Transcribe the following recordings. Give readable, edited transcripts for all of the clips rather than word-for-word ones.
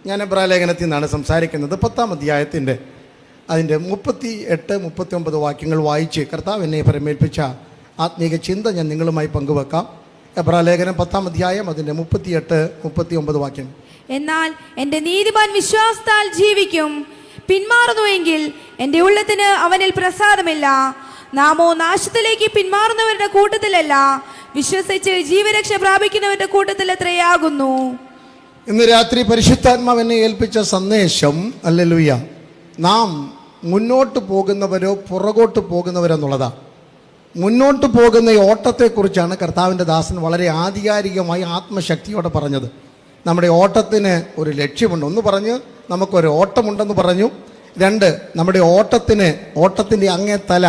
ഞാൻ എബ്രായ ലേഖനത്തിൽ നിന്നാണ് സംസാരിക്കുന്നത്. 10-ാം അധ്യായത്തിൻ്റെ അതിൻ്റെ 38, 39 വാക്യങ്ങൾ വായിച്ച് കർത്താവ് എന്നെ പരമേൽപ്പിച്ച ആത്മീക ചിന്ത ഞാൻ നിങ്ങളുമായി പങ്കുവെക്കാം. എബ്രായ ലേഖനം 10-ാം അധ്യായം അതിൻ്റെ 38, 39 വാക്യം. എന്നാൽ എൻ്റെ നീതിമാൻ വിശ്വാസത്താൽ ജീവിക്കും. പിന്മാറുന്നുവെങ്കിൽ എൻ്റെ ഉള്ളത്തിന് അവനിൽ പ്രസാദമില്ല. നാമോ നാശത്തിലേക്ക് പിന്മാറുന്നവരുടെ കൂട്ടത്തിലല്ല, വിശ്വസിച്ച് ജീവരക്ഷ പ്രാപിക്കുന്നവരുടെ കൂട്ടത്തിൽ എത്രയാകുന്നു. ഇന്ന് രാത്രി പരിശുദ്ധാത്മാവ് എന്നെ ഏൽപ്പിച്ച സന്ദേശം, ഹല്ലേലൂയ, നാം മുന്നോട്ട് പോകുന്നവരോ പുറകോട്ട് പോകുന്നവരോ എന്നുള്ളതാണ്. മുന്നോട്ട് പോകുന്ന ഈ ഓട്ടത്തെക്കുറിച്ചാണ് കർത്താവിൻ്റെ ദാസൻ വളരെ ആധികാരികമായി ആത്മശക്തിയോടെ പറഞ്ഞത്. നമ്മുടെ ഓട്ടത്തിന് ഒരു ലക്ഷ്യമുണ്ട്. ഒന്ന് പറഞ്ഞ് നമുക്കൊരു ഓട്ടമുണ്ടെന്ന് പറഞ്ഞു. 2, നമ്മുടെ ഓട്ടത്തിൻ്റെ അങ്ങേ തല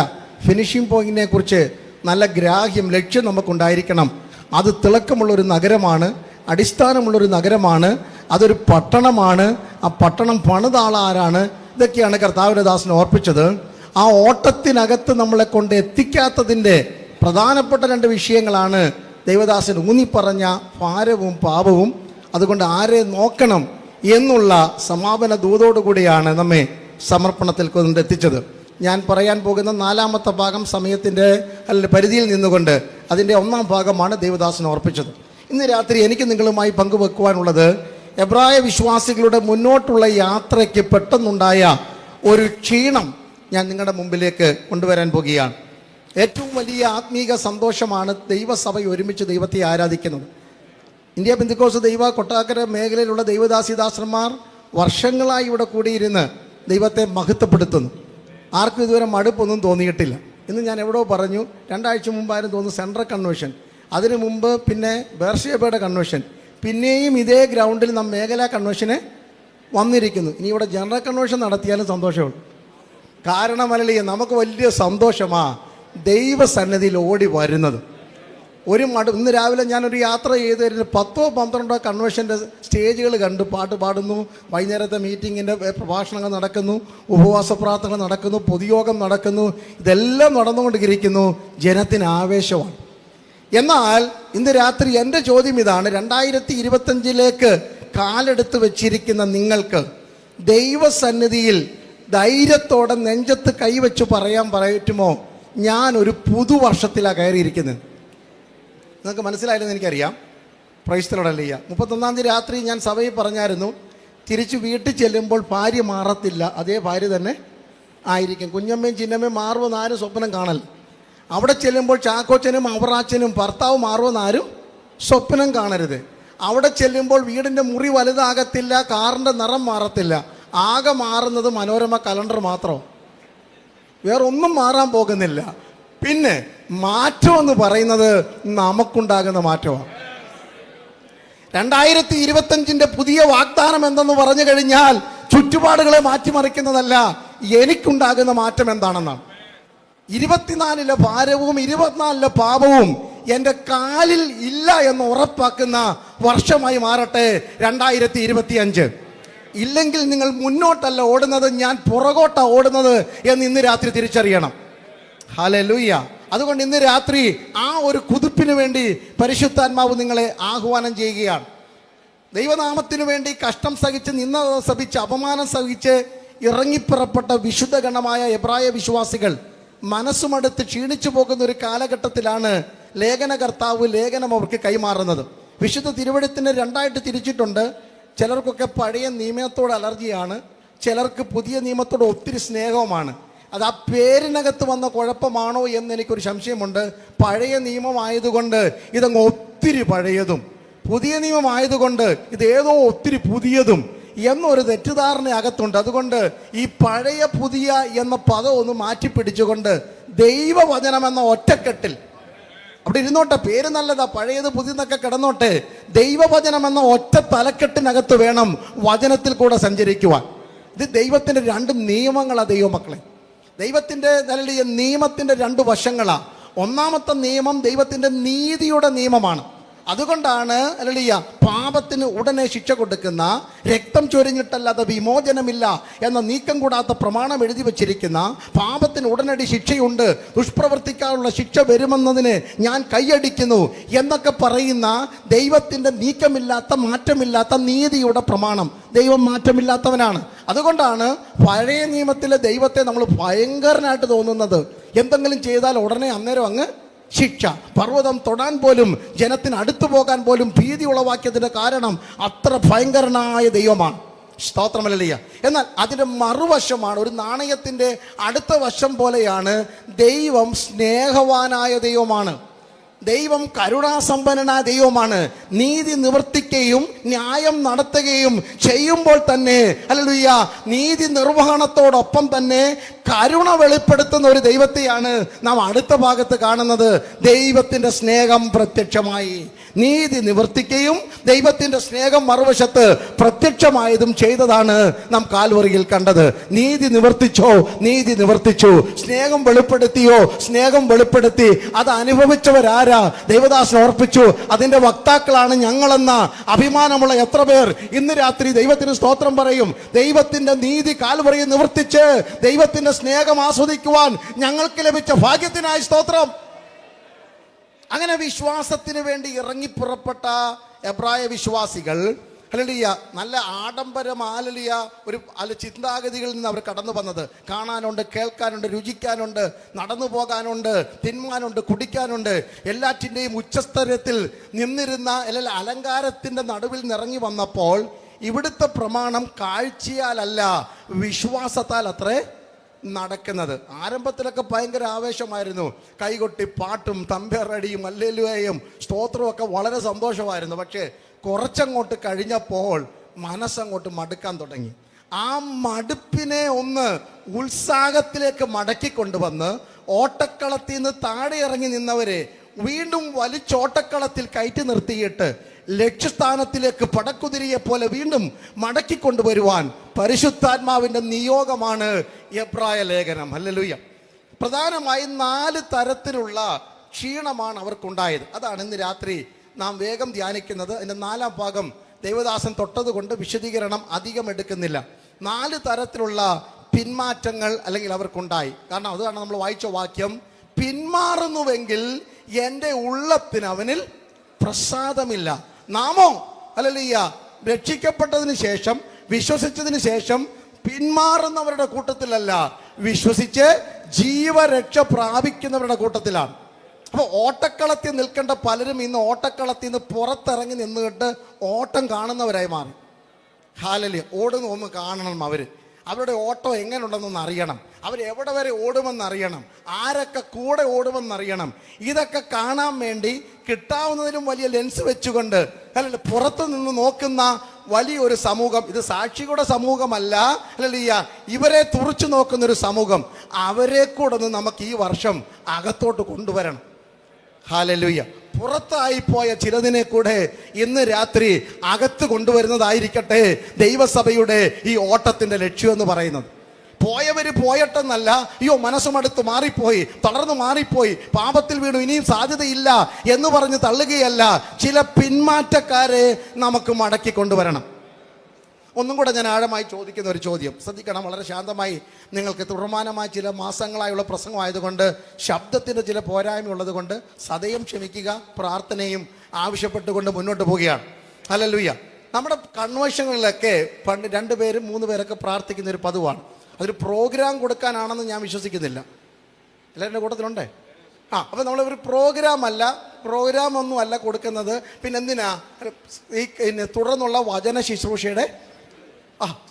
ഫിനിഷിംഗ് പോയിന്റിനെ കുറിച്ച് നല്ല ഗ്രാഹ്യം, ലക്ഷ്യം നമുക്കുണ്ടായിരിക്കണം. അത് തിളക്കമുള്ളൊരു നഗരമാണ്, അടിസ്ഥാനമുള്ളൊരു നഗരമാണ്, അതൊരു പട്ടണമാണ്. ആ പട്ടണം പണിതാളാരാണ്? ഇതൊക്കെയാണ് കർത്താവിൻ്റെ ദാസൻ ഓർപ്പിച്ചത്. ആ ഓട്ടത്തിനകത്ത് നമ്മളെ കൊണ്ട് എത്തിക്കാത്തതിൻ്റെ പ്രധാനപ്പെട്ട 2 വിഷയങ്ങളാണ് ദൈവദാസൻ ഊന്നിപ്പറഞ്ഞ ഭാരവും പാപവും. അതുകൊണ്ട് ആരെ നോക്കണം എന്നുള്ള സമാപന ദൂതോടുകൂടിയാണ് നമ്മെ സമർപ്പണത്തിൽ കൊണ്ടെത്തിച്ചത്. ഞാൻ പറയാൻ പോകുന്ന 4-ാമത്തെ ഭാഗം സമയത്തിൻ്റെ പരിധിയിൽ നിന്നുകൊണ്ട് അതിൻ്റെ 1-ാം ഭാഗമാണ് ദൈവദാസൻ ഓർപ്പിച്ചത്. ഇന്ന് രാത്രി എനിക്ക് നിങ്ങളുമായി പങ്കുവെക്കുവാനുള്ളത് എബ്രായ വിശ്വാസികളുടെ മുന്നോട്ടുള്ള യാത്രയ്ക്ക് പെട്ടെന്നുണ്ടായ ഒരു ക്ഷീണം ഞാൻ നിങ്ങളുടെ മുമ്പിലേക്ക് കൊണ്ടുവരാൻ പോകുകയാണ്. ഏറ്റവും വലിയ ആത്മീക സന്തോഷമാണ് ദൈവസഭ ഒരുമിച്ച് ദൈവത്തെ ആരാധിക്കുന്നത്. ഇന്ത്യ പെന്തക്കോസ്ത് ദൈവ കൊട്ടാക്കര മേഖലയിലുള്ള ദൈവദാസിദാസന്മാർ വർഷങ്ങളായി ഇവിടെ കൂടിയിരുന്ന് ദൈവത്തെ മഹത്വപ്പെടുത്തുന്നു. ആർക്കും ഇതുവരെ മടുപ്പൊന്നും തോന്നിയിട്ടില്ല. ഇന്ന് ഞാൻ എവിടെയോ പറഞ്ഞു, 2 ആഴ്ച മുമ്പായിരുന്നു തോന്നുന്നു സെൻട്രൽ കൺവെൻഷൻ, അതിനു മുമ്പ് പിന്നെ ബേർഷേബയുടെ കൺവെൻഷൻ, പിന്നെയും ഇതേ ഗ്രൗണ്ടിൽ നാം മേഖലാ കൺവെൻഷന് വന്നിരിക്കുന്നു. ഇനി ഇവിടെ ജനറൽ കൺവെൻഷൻ നടത്തിയാലും സന്തോഷമുള്ളൂ. കാരണം അല്ലേ, നമുക്ക് വലിയ സന്തോഷമാണ് ദൈവസന്നിധിയിൽ ഓടി വരുന്നത്. ഇന്ന് രാവിലെ ഞാനൊരു യാത്ര ചെയ്ത് 10-12 കൺവെൻഷൻ്റെ സ്റ്റേജുകൾ കണ്ടു. പാട്ട് പാടുന്നു, വൈകുന്നേരത്തെ മീറ്റിങ്ങിൻ്റെ പ്രഭാഷണങ്ങൾ നടക്കുന്നു, ഉപവാസ പ്രാർത്ഥനകൾ നടക്കുന്നു, പൊതുയോഗം നടക്കുന്നു. ഇതെല്ലാം നടന്നുകൊണ്ടിരിക്കുന്നു. ജനത്തിന് ആവേശമാണ്. എന്നാൽ ഇന്ന് രാത്രി എൻ്റെ ചോദ്യം ഇതാണ്, 2025 കാലെടുത്ത് വെച്ചിരിക്കുന്ന നിങ്ങൾക്ക് ദൈവസന്നിധിയിൽ ധൈര്യത്തോടെ നെഞ്ചത്ത് കൈവച്ച് പറയാൻ പറ്റുമോ, ഞാൻ ഒരു പുതുവർഷത്തിലാണ് കയറിയിരിക്കുന്നത്? നിങ്ങൾക്ക് മനസ്സിലായില്ലെന്ന് എനിക്കറിയാം. Price the lord. ഹല്ലേലൂയ. 31-ാം തീയതി രാത്രി ഞാൻ സഭയിൽ പറഞ്ഞായിരുന്നു, തിരിച്ച് വീട്ടിൽ ചെല്ലുമ്പോൾ ഭാര്യ മാറത്തില്ല, അതേ ഭാര്യ തന്നെ ആയിരിക്കും. കുഞ്ഞമ്മയും ചിന്നമ്മയും മാറുമെന്ന് ആരും സ്വപ്നം കാണല്ല. അവിടെ ചെല്ലുമ്പോൾ ചാക്കോച്ചനും അവറാച്ചനും ഭർത്താവ് മാറുമെന്ന് ആരും സ്വപ്നം കാണരുത്. അവിടെ ചെല്ലുമ്പോൾ വീടിൻ്റെ മുറി വലുതാകത്തില്ല, കാറിൻ്റെ നിറം മാറത്തില്ല. ആകെ മാറുന്നത് മനോരമ കലണ്ടർ മാത്രം, വേറൊന്നും മാറാൻ പോകുന്നില്ല. പിന്നെ മാറ്റം എന്ന് പറയുന്നത് നമുക്കുണ്ടാകുന്ന മാറ്റമാണ്. 2025 പുതിയ വാഗ്ദാനം എന്തെന്ന് പറഞ്ഞു കഴിഞ്ഞാൽ ചുറ്റുപാടുകളെ മാറ്റിമറിക്കുന്നതല്ല, എനിക്കുണ്ടാകുന്ന മാറ്റം എന്താണെന്നാണ്. 24-ലെ ഭാരവും 24-ലെ പാപവും എൻ്റെ കാലിൽ ഇല്ല എന്ന് ഉറപ്പാക്കുന്ന വർഷമായി മാറട്ടെ 2025. ഇല്ലെങ്കിൽ നിങ്ങൾ മുന്നോട്ടല്ല ഓടുന്നത്, ഞാൻ പുറകോട്ടാണ് ഓടുന്നത് എന്ന് ഇന്ന് രാത്രി തിരിച്ചറിയണം. ഹല്ലേലൂയ. അതുകൊണ്ട് ഇന്ന് രാത്രി ആ ഒരു കുതിപ്പിന് വേണ്ടി പരിശുദ്ധാത്മാവ് നിങ്ങളെ ആഹ്വാനം ചെയ്യുകയാണ്. ദൈവനാമത്തിനു വേണ്ടി കഷ്ടം സഹിച്ച്, നിന്ന സഹിച്ച്, അപമാനം സഹിച്ച് ഇറങ്ങിപ്പുറപ്പെട്ട വിശുദ്ധഗണമായ എബ്രായ വിശ്വാസികൾ മനസ്സുമടുത്ത് ക്ഷീണിച്ചു പോകുന്ന ഒരു കാലഘട്ടത്തിലാണ് ലേഖനകർത്താവ് ലേഖനം അവർക്ക് കൈമാറുന്നത്. വിശുദ്ധ തിരുവെഴുത്തിനെ 2ആയിട്ട് തിരിച്ചിട്ടുണ്ട്. ചിലർക്കൊക്കെ പഴയ നിയമത്തോട് അലർജിയാണ്, ചിലർക്ക് പുതിയ നിയമത്തോട് ഒത്തിരി സ്നേഹവുമാണ്. അത് ആ പേരിനകത്ത് വന്ന കുഴപ്പമാണോ എന്ന് എനിക്കൊരു സംശയമുണ്ട്. പഴയ നിയമമായതുകൊണ്ട് ഇതങ്ങ് ഒത്തിരി പഴയതും, പുതിയ നിയമമായതുകൊണ്ട് ഇതേതോ ഒത്തിരി പുതിയതും എന്നൊരു തെറ്റിദ്ധാരണ അകത്തുണ്ട്. അതുകൊണ്ട് ഈ പഴയ പുതിയ എന്ന പദം ഒന്ന് മാറ്റിപ്പിടിച്ചുകൊണ്ട് ദൈവവചനം എന്ന ഒറ്റക്കെട്ടിൽ അവിടെ ഇരുന്നോട്ടെ. പേര് നല്ലതാ, പഴയത് പുതിയതൊക്കെ കിടന്നോട്ടെ. ദൈവവചനം എന്ന ഒറ്റ തലക്കെട്ടിനകത്ത് വേണം വചനത്തിൽ കൂടെ സഞ്ചരിക്കുവാൻ. ഇത് ദൈവത്തിൻ്റെ 2 നിയമങ്ങളാണ് ദൈവമക്കളെ. ദൈവത്തിൻ്റെ നിയമത്തിൻ്റെ 2 വശങ്ങളാണ്. ഒന്നാമത്തെ നിയമം ദൈവത്തിൻ്റെ നീതിയുടെ നിയമമാണ്. അതുകൊണ്ടാണ് ഹല്ലേലൂയ പാപത്തിന് ഉടനെ ശിക്ഷ കൊടുക്കുന്ന, രക്തം ചൊരിഞ്ഞിട്ടല്ലാതെ വിമോചനമില്ല എന്ന നീക്കം കൂടാത്ത പ്രമാണം എഴുതി വച്ചിരിക്കുന്ന, പാപത്തിന് ഉടനടി ശിക്ഷയുണ്ട്, ദുഷ്പ്രവർത്തിക്കാനുള്ള ശിക്ഷ വരുമെന്നതിന് ഞാൻ കൈയടിക്കുന്നു എന്നൊക്കെ പറയുന്ന ദൈവത്തിൻ്റെ നീക്കമില്ലാത്ത, മാറ്റമില്ലാത്ത നീതിയുടെ പ്രമാണം. ദൈവം മാറ്റമില്ലാത്തവനാണ്. അതുകൊണ്ടാണ് പഴയ നിയമത്തിലെ ദൈവത്തെ നമ്മൾ ഭയങ്കരനായിട്ട് തോന്നുന്നത്. എന്തെങ്കിലും ചെയ്താൽ ഉടനെ അന്നേരം അങ്ങ് ശിക്ഷ. പർവ്വതം തൊടാൻ പോലും, ജനത്തിന് അടുത്തു പോകാൻ പോലും ഭീതി ഉളവാക്കിയതിൻ്റെ കാരണം അത്ര ഭയങ്കരനായ ദൈവമാണ്. സ്തോത്രം ഹല്ലേലൂയ. എന്നാൽ അതിൻ്റെ മറുവശമാണ്, ഒരു നാണയത്തിൻ്റെ അടുത്ത വശം പോലെയാണ്, ദൈവം സ്നേഹവാനായ ദൈവമാണ്. ദൈവം കരുണാസമ്പന്നനായ ദൈവമാണ്. നീതി നിവർത്തിക്കുകയും ന്യായം നടത്തുകയും ചെയ്യുമ്പോൾ തന്നെ ഹല്ലേലൂയ നീതി നിർവഹണത്തോടൊപ്പം തന്നെ കരുണ വെളിപ്പെടുത്തുന്ന ഒരു ദൈവത്തെയാണ് നാം അടുത്ത ഭാഗത്ത് കാണുന്നത്. ദൈവത്തിൻ്റെ സ്നേഹം പ്രത്യക്ഷമായി, നീതി നിവർത്തിക്കുകയും ദൈവത്തിൻ്റെ സ്നേഹം മറുവശത്ത് പ്രത്യക്ഷമായതും ചെയ്തതാണ് നാം കാൽവറിയിൽ കണ്ടത്. നീതി നിവർത്തിച്ചോ? നീതി നിവർത്തിച്ചു. സ്നേഹം വെളിപ്പെടുത്തിയോ? സ്നേഹം വെളിപ്പെടുത്തി. അത് അനുഭവിച്ചവരാരാ? ദൈവദാസൻ ഓർപ്പിച്ചു, അതിൻ്റെ വക്താക്കളാണ് ഞങ്ങളെന്ന അഭിമാനമുള്ള എത്ര പേർ ഇന്ന് രാത്രി ദൈവത്തിന് സ്തോത്രം പറയും. ദൈവത്തിൻ്റെ നീതി കാൽവറിയിൽ നിവർത്തിച്ച് ദൈവത്തിൻ്റെ സ്നേഹം ആസ്വദിക്കുവാൻ ഞങ്ങൾക്ക് ലഭിച്ച ഭാഗ്യത്തിനായി സ്തോത്രം. അങ്ങനെ വിശ്വാസത്തിന് വേണ്ടി ഇറങ്ങിപ്പുറപ്പെട്ട എബ്രായ വിശ്വാസികൾ ഹല്ലേലൂയ നല്ല ആഡംബരം ഒരു ചിന്താഗതികളിൽ നിന്ന് അവർ കടന്നു വന്നത്. കാണാനുണ്ട്, കേൾക്കാനുണ്ട്, രുചിക്കാനുണ്ട്, നടന്നു പോകാനുണ്ട്, തിന്മാനുണ്ട്, കുടിക്കാനുണ്ട്, എല്ലാറ്റിൻ്റെയും ഉച്ചസ്തരത്തിൽ നിന്നിരുന്ന അല്ലെങ്കിൽ അലങ്കാരത്തിൻ്റെ നടുവിൽ നിറങ്ങി വന്നപ്പോൾ ഇവിടുത്തെ പ്രമാണം കാഴ്ചയാലല്ല, വിശ്വാസത്താൽ അത്രേ നടക്കുന്നത്. ആരംഭത്തിലൊക്കെ ഭയങ്കര ആവേശമായിരുന്നു. കൈകൊട്ടി പാട്ടും തമ്പേറടിയും ഹല്ലേലൂയയും സ്തോത്രവും ഒക്കെ വളരെ സന്തോഷമായിരുന്നു. പക്ഷേ കുറച്ചങ്ങോട്ട് കഴിഞ്ഞപ്പോൾ മനസ്സങ്ങോട്ട് മടുക്കാൻ തുടങ്ങി. ആ മടുപ്പിനെ ഒന്ന് ഉത്സാഹത്തിലേക്ക് മടക്കി കൊണ്ടുവന്ന് ഓട്ടക്കളത്തിൽ നിന്ന് താഴെ ഇറങ്ങി നിന്നവരെ വീണ്ടും വലിച്ചോട്ടക്കളത്തിൽ കയറ്റി നിർത്തിയിട്ട് ലക്ഷ്യസ്ഥാനത്തിലേക്ക് പടക്കുതിരിയെ പോലെ വീണ്ടും മടക്കി കൊണ്ടുവരുവാൻ പരിശുദ്ധാത്മാവിൻ്റെ നിയോഗമാണ് എബ്രായ ലേഖനം. ഹല്ലേലൂയ. പ്രധാനമായും 4 തരത്തിലുള്ള ക്ഷീണമാണ് അവർക്കുണ്ടായത്. അതാണ് ഇന്ന് രാത്രി നാം വേഗം ധ്യാനിക്കുന്നത്. അതിൻ്റെ 4ാം ഭാഗം ദൈവദാസൻ തൊട്ടതുകൊണ്ട് വിശദീകരണം അധികം എടുക്കുന്നില്ല. 4 തരത്തിലുള്ള പിന്മാറ്റങ്ങൾ അല്ലെങ്കിൽ അവർക്കുണ്ടായി. കാരണം അതാണ് നമ്മൾ വായിച്ച വാക്യം, പിന്മാറുന്നുവെങ്കിൽ എൻ്റെ ഉള്ളത്തിന് അവനിൽ പ്രസാദമില്ല. നാമോ ഹല്ലേലൂയ രക്ഷിക്കപ്പെട്ടതിന് ശേഷം, വിശ്വസിച്ചതിന് ശേഷം പിന്മാറുന്നവരുടെ കൂട്ടത്തിലല്ല, വിശ്വസിച്ച് ജീവരക്ഷ പ്രാപിക്കുന്നവരുടെ കൂട്ടത്തിലാണ്. അപ്പോൾ ഓട്ടക്കളത്തിൽ നിൽക്കേണ്ട പലരും ഇന്ന് ഓട്ടക്കളത്തിൽ നിന്ന് പുറത്തിറങ്ങി നിന്നുകൊണ്ട് ഓട്ടം കാണുന്നവരായി മാറി. ഹല്ലേലൂയ. ഓടുന്ന ഒന്ന് കാണണം. അവരുടെ ഓട്ടം എങ്ങനെയുണ്ടെന്നൊന്ന് അറിയണം. അവരെവിടെ വരെ ഓടുമെന്നറിയണം. ആരൊക്കെ കൂടെ ഓടുമെന്നറിയണം. ഇതൊക്കെ കാണാൻ വേണ്ടി കിട്ടാവുന്നതിലും വലിയ ലെൻസ് വെച്ചുകൊണ്ട് അല്ലെങ്കിൽ പുറത്തു നിന്ന് നോക്കുന്ന വലിയൊരു സമൂഹം. ഇത് സാക്ഷികളുടെ സമൂഹമല്ല, ഹല്ലേലൂയ ഇവരെ തുറിച്ചു നോക്കുന്നൊരു സമൂഹം. അവരെ കൂടെ ഒന്ന് നമുക്ക് ഈ വർഷം അകത്തോട്ട് കൊണ്ടുവരണം. ഹല്ലേലൂയ. പുറത്തായിപ്പോയ ചിലതിനെ കൂടെ ഇന്ന് രാത്രി അകത്ത് കൊണ്ടുവരുന്നതായിരിക്കട്ടെ ദൈവസഭയുടെ ഈ ഓട്ടത്തിൻ്റെ ലക്ഷ്യം എന്ന് പറയുന്നത്. പോയവർ പോയട്ടെന്നല്ല, അയ്യോ മനസ്സുമടുത്ത് മാറിപ്പോയി, തളർന്നു മാറിപ്പോയി, പാപത്തിൽ വീണു, ഇനിയും സാധ്യതയില്ല എന്ന് പറഞ്ഞ് തള്ളുകയല്ല. ചില പിന്മാറ്റക്കാരെ നമുക്ക് മടക്കി കൊണ്ടുവരണം. ഒന്നും കൂടെ ഞാൻ ആഴമായി ചോദിക്കുന്ന ഒരു ചോദ്യം ശ്രദ്ധിക്കണം. വളരെ ശാന്തമായി നിങ്ങൾക്ക് തുടർമാനമായ ചില മാസങ്ങളായുള്ള പ്രസംഗമായതുകൊണ്ട് ശബ്ദത്തിൻ്റെ ചില പോരായ്മ ഉള്ളത് കൊണ്ട് സദയം ക്ഷമിക്കുക. പ്രാർത്ഥനയും ആവശ്യപ്പെട്ടുകൊണ്ട് മുന്നോട്ട് പോവുകയാണ്. ഹല്ലേലൂയ. നമ്മുടെ കൺവെൻഷനുകളിലൊക്കെ പണ്ട് 2 പേരും 3 പേരൊക്കെ പ്രാർത്ഥിക്കുന്ന ഒരു പതിവാണ്. അതൊരു പ്രോഗ്രാം കൊടുക്കാനാണെന്ന് ഞാൻ വിശ്വസിക്കുന്നില്ല. എല്ലാവരുടെ കൂട്ടത്തിലുണ്ടേ? അപ്പോൾ നമ്മളൊരു പ്രോഗ്രാമൊന്നും അല്ല കൊടുക്കുന്നത്. പിന്നെ എന്തിനാ ഈ തുടർന്നുള്ള വചന ശുശ്രൂഷയുടെ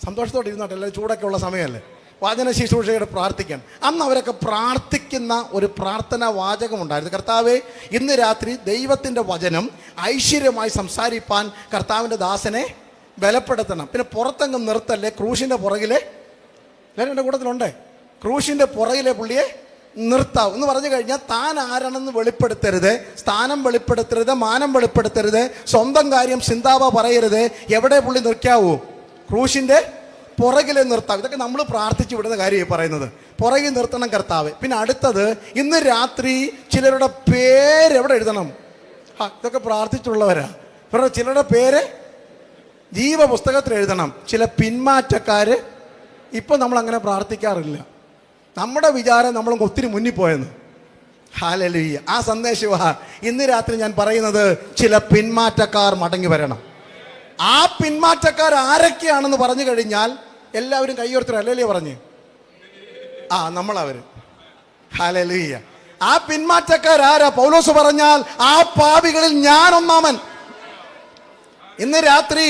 സന്തോഷത്തോടെ ഇരുന്നോട്ടെ, എല്ലാവരും ചൂടൊക്കെ ഉള്ള സമയമല്ലേ, വചന ശുശ്രൂഷയുടെ പ്രാർത്ഥിക്കാൻ. അന്ന് അവരൊക്കെ പ്രാർത്ഥിക്കുന്ന ഒരു പ്രാർത്ഥനാ വാചകമുണ്ടായിരുന്നു. കർത്താവേ, ഇന്ന് രാത്രി ദൈവത്തിൻ്റെ വചനം ഐശ്വര്യമായി സംസാരിപ്പാൻ കർത്താവിൻ്റെ ദാസനെ ബലപ്പെടുത്തണം. പിന്നെ പുറത്തെങ്ങും നിർത്തല്ലേ, ക്രൂശിൻ്റെ പുറകിലെ എല്ലാവരും എൻ്റെ കൂട്ടത്തിലുണ്ടേ, ക്രൂശിൻ്റെ പുറകിലെ പുള്ളിയെ നിർത്താവും എന്ന് പറഞ്ഞു കഴിഞ്ഞാൽ താൻ ആരാണെന്ന് വെളിപ്പെടുത്തരുത്, സ്ഥാനം വെളിപ്പെടുത്തരുത്, മാനം വെളിപ്പെടുത്തരുത്, സ്വന്തം കാര്യം ചിന്താവ പറയരുത്. എവിടെ പുള്ളി നിർത്താവൂ? ക്രൂശിൻ്റെ പുറകിലെ നിർത്താം. ഇതൊക്കെ നമ്മൾ പ്രാർത്ഥിച്ചു വിടുന്ന കാര്യമായി പറയുന്നത്. പുറകിൽ നിർത്തണം കർത്താവ്. പിന്നെ അടുത്തത്, ഇന്ന് രാത്രി ചിലരുടെ പേരെവിടെ എഴുതണം? ഇതൊക്കെ പ്രാർത്ഥിച്ചുള്ളവരാ. ഇവരുടെ ചിലരുടെ പേര് ജീവപുസ്തകത്തിൽ എഴുതണം. ചില പിന്മാറ്റക്കാര് ഇപ്പം നമ്മൾ അങ്ങനെ പ്രാർത്ഥിക്കാറില്ല. നമ്മുടെ വിചാരം നമ്മൾ ഒത്തിരി മുന്നിൽ പോയെന്ന്. ഹല്ലേലൂയ. ആ സന്ദേശവാ ഇന്ന് രാത്രി ഞാൻ പറയുന്നത്. ചില പിന്മാറ്റക്കാർ മടങ്ങി വരണം. ആ പിന്മാറ്റക്കാർ ആരൊക്കെയാണെന്ന് പറഞ്ഞു കഴിഞ്ഞാൽ എല്ലാവരും കൈയോർത്തരും അല്ലേ പറഞ്ഞ് നമ്മളവര്. ഹല്ലേലൂയ. ആ പിന്മാറ്റക്കാരാരാ? പൗലോസ് പറഞ്ഞാൽ ആ പാപികളിൽ ഞാൻ ഒന്നാമൻ. ഇന്ന് രാത്രി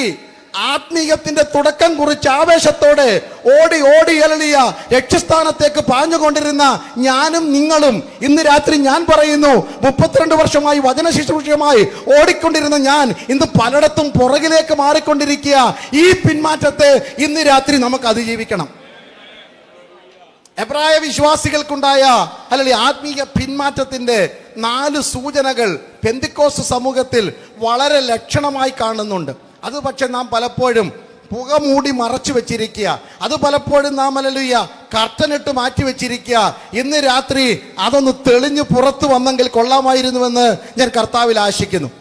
ആത്മീയത്തിന്റെ തുടക്കം കുറിച്ച് ആവേശത്തോടെ ഓടി ഓടി അലളിയ ലക്ഷ്യസ്ഥാനത്തേക്ക് പാഞ്ഞുകൊണ്ടിരുന്ന ഞാനും നിങ്ങളും ഇന്ന് രാത്രി ഞാൻ പറയുന്നു, 32 വർഷമായി വചന ശുശ്രൂഷയുമായി ഓടിക്കൊണ്ടിരുന്ന ഞാൻ ഇന്ന് പലയിടത്തും പുറകിലേക്ക് മാറിക്കൊണ്ടിരിക്കുക. ഈ പിന്മാറ്റത്തെ ഇന്ന് രാത്രി നമുക്ക് അതിജീവിക്കണം. എബ്രായ വിശ്വാസികൾക്കുണ്ടായ അല്ലെങ്കിൽ ആത്മീയ പിന്മാറ്റത്തിന്റെ 4 സൂചനകൾ പെന്തിക്കോസ്ത് സമൂഹത്തിൽ വളരെ ലക്ഷണമായി കാണുന്നുണ്ട്. അത് പക്ഷെ നാം പലപ്പോഴും പുകമൂടി മറച്ചു വെച്ചിരിക്കുക. അത് പലപ്പോഴും നാം ഹല്ലേലൂയ കർട്ടനിട്ട് മാറ്റി വെച്ചിരിക്കുക. ഇന്ന് രാത്രി അതൊന്ന് തെളിഞ്ഞു പുറത്തു വന്നെങ്കിൽ കൊള്ളാമായിരുന്നുവെന്ന് ഞാൻ കർത്താവിൽ ആശിക്കുന്നു.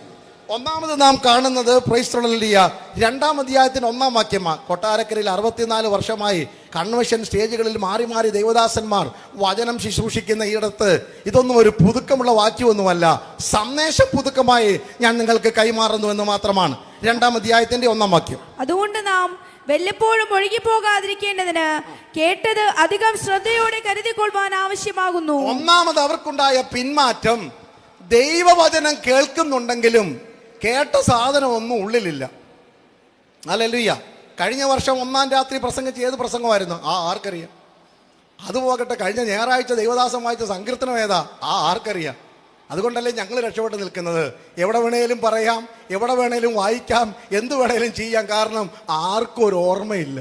ഒന്നാമത് നാം കാണുന്നത് പ്രൈസ് ഹല്ലേലൂയ 2-ാം അധ്യായത്തിന് 1-ാം വാക്യമാണ്. കൊട്ടാരക്കരയിൽ 64 വർഷമായി കൺവെൻഷൻ സ്റ്റേജുകളിൽ മാറി മാറി ദൈവദാസന്മാർ വചനം ശുശ്രൂഷിക്കുന്ന ഈടത്ത് ഇതൊന്നും ഒരു പുതുക്കമുള്ള വാക്യമൊന്നുമല്ല. സന്ദേശം പുതുക്കമായി ഞാൻ നിങ്ങൾക്ക് കൈമാറുന്നു എന്ന് മാത്രമാണ്. 2-ാം അധ്യായത്തിന്റെ 1-ാം വാക്യം. അതുകൊണ്ട് നാം വല്ലപ്പോഴും ഒഴുകിപ്പോകാതിരിക്കേണ്ടതിന് കേട്ടത് അധികം ശ്രദ്ധയോടെ കരുതിക്കൊള്ളുവാൻ ആവശ്യമാകുന്നു. ഒന്നാമത് അവർക്കുണ്ടായ പിന്മാറ്റം, ദൈവവചനം കേൾക്കുന്നുണ്ടെങ്കിലും കേട്ട സാധനമൊന്നും ഉള്ളിലില്ല. ഹല്ലേലൂയ. കഴിഞ്ഞ വർഷം 1-ാം രാത്രി പ്രസംഗിച്ച് ഏത് പ്രസംഗമായിരുന്നു? ആർക്കറിയാം? അതുപോകട്ടെ, കഴിഞ്ഞ ഞായറാഴ്ച ദേവദാസം വായിച്ച സങ്കീർത്തനം ഏതാ? ആർക്കറിയാം? അതുകൊണ്ടല്ലേ ഞങ്ങൾ രക്ഷപ്പെട്ട് നിൽക്കുന്നത്. എവിടെ വേണേലും പറയാം, എവിടെ വേണേലും വായിക്കാം, എന്ത് വേണേലും ചെയ്യാം. കാരണം ആർക്കും ഒരു ഓർമ്മയില്ല.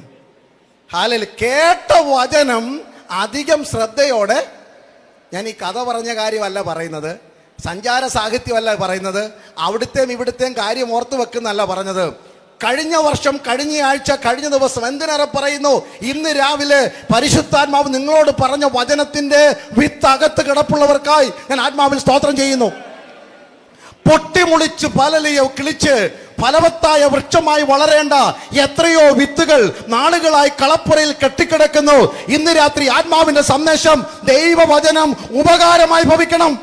ഹല്ലേലൂയ. കേട്ട വചനം അധികം ശ്രദ്ധയോടെ, ഞാൻ ഈ കഥ പറഞ്ഞ കാര്യമല്ല പറയുന്നത്, സഞ്ചാര സാഹിത്യമല്ല പറയുന്നത്, അവിടുത്തെയും ഇവിടുത്തെയും കാര്യം ഓർത്ത് വെക്കുന്നല്ല പറഞ്ഞത്. കഴിഞ്ഞ വർഷം, കഴിഞ്ഞ ആഴ്ച, കഴിഞ്ഞ ദിവസം എന്തിനേറെ പറയുന്നു, ഇന്ന് രാവിലെ പരിശുദ്ധാത്മാവ് നിങ്ങളോട് പറഞ്ഞ വചനത്തിന്റെ വിത്ത് അകത്ത് കിടപ്പുള്ളവർക്കായി ഞാൻ ആത്മാവിൽ സ്തോത്രം ചെയ്യുന്നു. പൊട്ടിമുളിച്ച് പലലിയ കിളിച്ച് ഫലവത്തായ വൃക്ഷമായി വളരേണ്ട എത്രയോ വിത്തുകൾ നാളുകളായി കളപ്പുരയിൽ കെട്ടിക്കിടക്കുന്നു. ഇന്ന് രാത്രി ആത്മാവിന്റെ സന്ദേശം, ദൈവവചനം ഉപകാരമായി ഭവിക്കണം.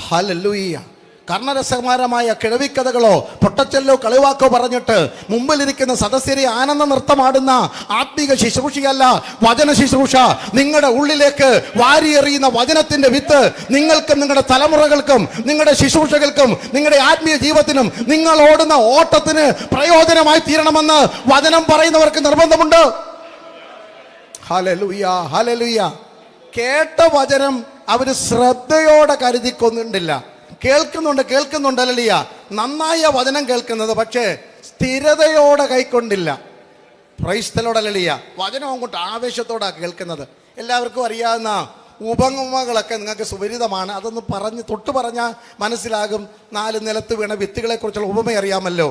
ഹല്ലേലൂയ. കർണരസമാരമായ കിഴവിക്കഥകളോ പൊട്ടച്ചെല്ലോ കളിവാക്കോ പറഞ്ഞിട്ട് മുമ്പിലിരിക്കുന്ന സദസ്യരെ ആനന്ദ നൃത്തമാടുന്ന ആത്മീക ശുശ്രൂഷയല്ല വചന ശുശ്രൂഷ. നിങ്ങളുടെ ഉള്ളിലേക്ക് വാരിയെറിയുന്ന വചനത്തിന്റെ വിത്ത് നിങ്ങൾക്കും നിങ്ങളുടെ തലമുറകൾക്കും നിങ്ങളുടെ ശുശ്രൂഷകൾക്കും നിങ്ങളുടെ ആത്മീയ ജീവിതത്തിനും നിങ്ങൾ ഓടുന്ന ഓട്ടത്തിന് പ്രയോജനമായി തീരണമെന്ന് വചനം പറയുന്നവർക്ക് നിർബന്ധമുണ്ട്. Hallelujah, hallelujah. കേട്ട വചനം അവര് ശ്രദ്ധയോടെ കരുതിക്കൊന്നിട്ടില്ല. കേൾക്കുന്നുണ്ട് ഹല്ലേലൂയ. നന്നായ വചനം കേൾക്കുന്നത്, പക്ഷേ സ്ഥിരതയോടെ കൈക്കൊണ്ടില്ല. Praise the lord, hallelujah. വചനം അങ്ങോട്ട് ആവേശത്തോടെ കേൾക്കുന്നത്. എല്ലാവർക്കും അറിയാവുന്ന ഉപമകളൊക്കെ നിങ്ങൾക്ക് സുപരിതമാണ്. അതൊന്ന് പറഞ്ഞ് തൊട്ട് പറഞ്ഞാൽ മനസ്സിലാകും. 4 നിലത്ത് വീണ വിത്തുകളെ കുറിച്ചുള്ള ഉപമ അറിയാമല്ലോ.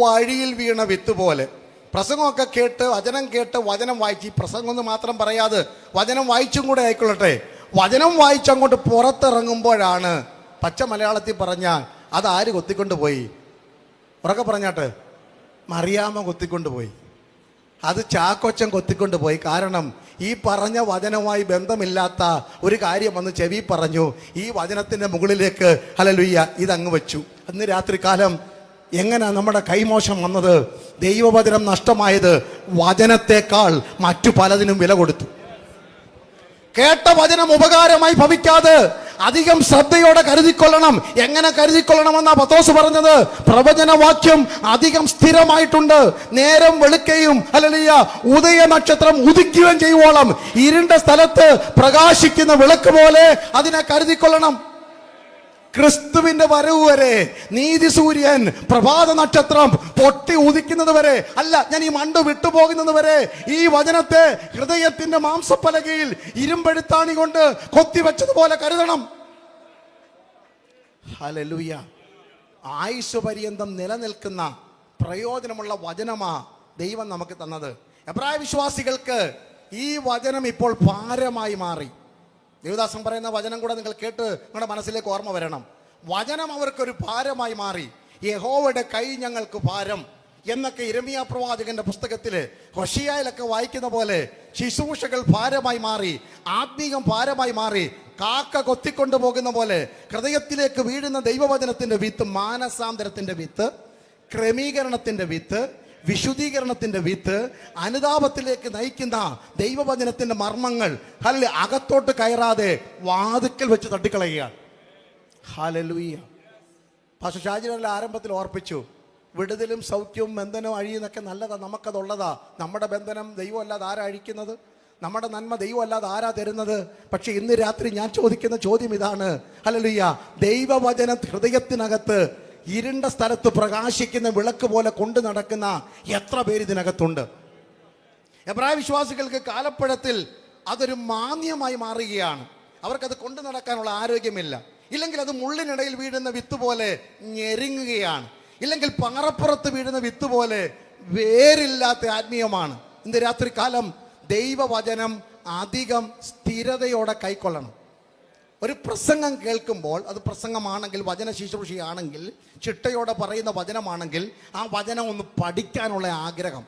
വഴിയിൽ വീണ വിത്ത് പോലെ. പ്രസംഗമൊക്കെ കേട്ട് വചനം കേട്ട് വചനം വായിച്ച്, പ്രസംഗം ഒന്ന് മാത്രം പറയാതെ വചനം വായിച്ചും കൂടെ ആയിക്കൊള്ളട്ടെ, വചനം വായിച്ചങ്ങോട്ട് പുറത്തിറങ്ങുമ്പോഴാണ് പച്ച മലയാളത്തിൽ പറഞ്ഞാൽ അതാര് കൊത്തിക്കൊണ്ടുപോയി? ഉറക്കെ പറഞ്ഞാട്ട്, മറിയാമ്മ കൊത്തിക്കൊണ്ടുപോയി. അത് ചാക്കൊച്ചൻ കൊത്തിക്കൊണ്ടുപോയി. കാരണം ഈ പറഞ്ഞ വചനവുമായി ബന്ധമില്ലാത്ത ഒരു കാര്യം വന്ന് ചെവി പറഞ്ഞു. ഈ വചനത്തിന്റെ മുകളിലേക്ക് ഹല്ലേലൂയ ഇതങ്ങ് വെച്ചു. അന്ന് രാത്രികാലം എങ്ങനെ നമ്മുടെ കൈമോശം വന്നത്? ദൈവവചനം നഷ്ടമായത് വചനത്തെക്കാൾ മറ്റു പലതിനും വില കൊടുത്തു. കേട്ട വചനം ഉപകാരമായി ഭവിക്കാതെ അധികം ശ്രദ്ധയോടെ കരുതിക്കൊള്ളണം. എങ്ങനെ കരുതിക്കൊള്ളണമെന്നാ പത്രോസ് പറഞ്ഞത്? പ്രവചനവാക്യം അധികം സ്ഥിരമായിട്ടുണ്ട്. നേരം വെളുക്കുകയും ഹല്ലേലൂയ ഉദയ നക്ഷത്രം ഉദിക്കുകയും ചെയ്യുവോളം ഇരുണ്ട സ്ഥലത്ത് പ്രകാശിക്കുന്ന വിളക്ക് പോലെ അതിനെ കരുതിക്കൊള്ളണം. ക്രിസ്തുവിന്റെ വരവ് വരെ, നീതി സൂര്യൻ പ്രഭാത നക്ഷത്രം പൊട്ടി ഉദിക്കുന്നത് വരെ, അല്ല, ഞാൻ ഈ മണ്ട് വിട്ടുപോകുന്നത് വരെ ഈ വചനത്തെ ഹൃദയത്തിന്റെ മാംസപ്പലകയിൽ ഇരുമ്പെടുത്താണി കൊണ്ട് കൊത്തിവെച്ചതുപോലെ കരുതണം. ഹല്ലേലൂയ. ആയുസ് പര്യന്തം നിലനിൽക്കുന്ന പ്രയോജനമുള്ള വചനമാ ദൈവം നമുക്ക് തന്നത്. എബ്രായ വിശ്വാസികൾക്ക് ഈ വചനം ഇപ്പോൾ ഭാരമായി മാറി. ദേവദാസൻ പറയുന്ന വചനം കൂടെ നിങ്ങൾ കേട്ട് നിങ്ങളുടെ മനസ്സിലേക്ക് ഓർമ്മ വരണം. വചനം അവർക്കൊരു ഭാരമായി മാറി. യഹോവയുടെ കൈ ഞങ്ങൾക്ക് ഭാരം എന്നൊക്കെ യിരെമ്യാ പ്രവാചകന്റെ പുസ്തകത്തില് ഹോശിയയിലൊക്കെ വായിക്കുന്ന പോലെ ശുശ്രൂഷകൾ ഭാരമായി മാറി, ആത്മീകം ഭാരമായി മാറി. കാക്ക കൊത്തിക്കൊണ്ടു പോകുന്ന പോലെ ഹൃദയത്തിലേക്ക് വീഴുന്ന ദൈവവചനത്തിന്റെ വിത്ത്, മാനസാന്തരത്തിന്റെ വിത്ത്, ക്രമീകരണത്തിന്റെ വിത്ത്, വിശുദ്ധീകരണത്തിന്റെ വിത്ത്, അനുതാപത്തിലേക്ക് നയിക്കുന്ന ദൈവവചനത്തിന്റെ മർമ്മങ്ങൾ അകത്തോട്ട് കയറാതെ വാതുക്കൽ വെച്ച് തട്ടിക്കളയുകയാണ്. ഹല്ലേലൂയ. പാസ്റ്റർ ഷാജിയുടെ ആരംഭത്തിൽ ഓർപ്പിച്ചു, വിടുതലും സൗഖ്യവും ബന്ധനവും അഴിയുന്നൊക്കെ നല്ലതാ, നമുക്കതുള്ളതാ. നമ്മുടെ ബന്ധനം ദൈവം അല്ലാതെ ആരാ അഴിക്കുന്നത്? നമ്മുടെ നന്മ ദൈവം അല്ലാതെ ആരാ തരുന്നത്? പക്ഷെ ഇന്ന് രാത്രി ഞാൻ ചോദിക്കുന്ന ചോദ്യം ഇതാണ്. ഹല്ലേലൂയ. ദൈവവചനം ഹൃദയത്തിനകത്ത് ഇരുണ്ട സ്ഥലത്ത് പ്രകാശിക്കുന്ന വിളക്ക് പോലെ കൊണ്ടു നടക്കുന്ന എത്ര പേര് ഇതിനകത്തുണ്ട്? എബ്രായ വിശ്വാസികൾക്ക് കാലപ്പഴത്തിൽ അതൊരു മാന്യമായി മാറുകയാണ്. അവർക്കത് കൊണ്ടു നടക്കാനുള്ള ആരോഗ്യമില്ല. ഇല്ലെങ്കിൽ അത് മുള്ളിനിടയിൽ വീഴുന്ന വിത്ത് പോലെ ഞെരുങ്ങുകയാണ്. ഇല്ലെങ്കിൽ പാറപ്പുറത്ത് വീഴുന്ന വിത്ത് പോലെ വേരില്ലാത്ത ആത്മീയമാണ്. ഇന്ന് രാത്രി കാലം ദൈവവചനം അധികം സ്ഥിരതയോടെ കൈക്കൊള്ളണം. ഒരു പ്രസംഗം കേൾക്കുമ്പോൾ അത് പ്രസംഗമാണെങ്കിൽ, വചന ശുശ്രൂഷയാണെങ്കിൽ, ചിട്ടയോടെ പറയുന്ന വചനമാണെങ്കിൽ ആ വചനം ഒന്ന് പഠിക്കാനുള്ള ആഗ്രഹം.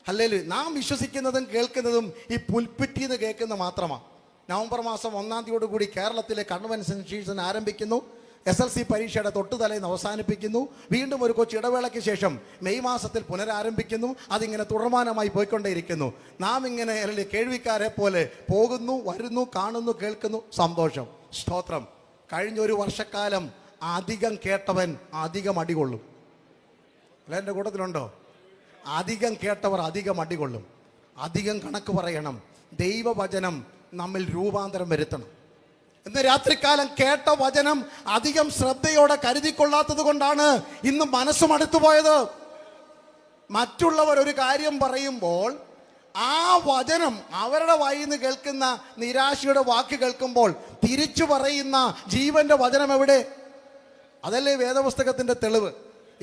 അല്ലെങ്കിൽ നാം വിശ്വസിക്കുന്നതും കേൾക്കുന്നതും ഈ പുൽപ്പിറ്റീന്ന് കേൾക്കുന്ന മാത്രമാണ്. നവംബർ മാസം 1-ാം തീയതിയോടുകൂടി കേരളത്തിലെ കൺവെൻഷൻ സീസൺ ആരംഭിക്കുന്നു. SLC പരീക്ഷയുടെ തൊട്ടുതലേന്ന് അവസാനിപ്പിക്കുന്നു. വീണ്ടും ഒരു കൊച്ചു ഇടവേളയ്ക്ക് ശേഷം മെയ് മാസത്തിൽ പുനരാരംഭിക്കുന്നു. അതിങ്ങനെ തുടർമാനമായി പോയിക്കൊണ്ടേയിരിക്കുന്നു. നാം ഇങ്ങനെ കേൾവിക്കാരെ പോലെ പോകുന്നു, വരുന്നു, കാണുന്നു, കേൾക്കുന്നു. സന്തോഷം, സ്തോത്രം. കഴിഞ്ഞ ഒരു വർഷക്കാലം അധികം കേട്ടവൻ അധികം അടികൊള്ളും. അല്ല, എൻ്റെ കൂട്ടത്തിലുണ്ടോ? അധികം കേട്ടവർ അധികം അടികൊള്ളും. അധികം കണക്ക് പറയണം. ദൈവവചനം നമ്മിൽ രൂപാന്തരം വരുത്തണം. ഇന്ന് രാത്രികാലം കേട്ട വചനം അധികം ശ്രദ്ധയോടെ കരുതിക്കൊള്ളാത്തത് കൊണ്ടാണ് ഇന്ന് മനസ്സും അടുത്തുപോയത്. മറ്റുള്ളവർ ഒരു കാര്യം പറയുമ്പോൾ ആ വചനം അവരുടെ വായിൽ നിന്ന് കേൾക്കുന്ന നിരാശയുടെ വാക്ക് കേൾക്കുമ്പോൾ തിരിച്ചു പറയുന്ന ജീവന്റെ വചനം എവിടെ? അതല്ലേ വേദപുസ്തകത്തിന്റെ തെളിവ്.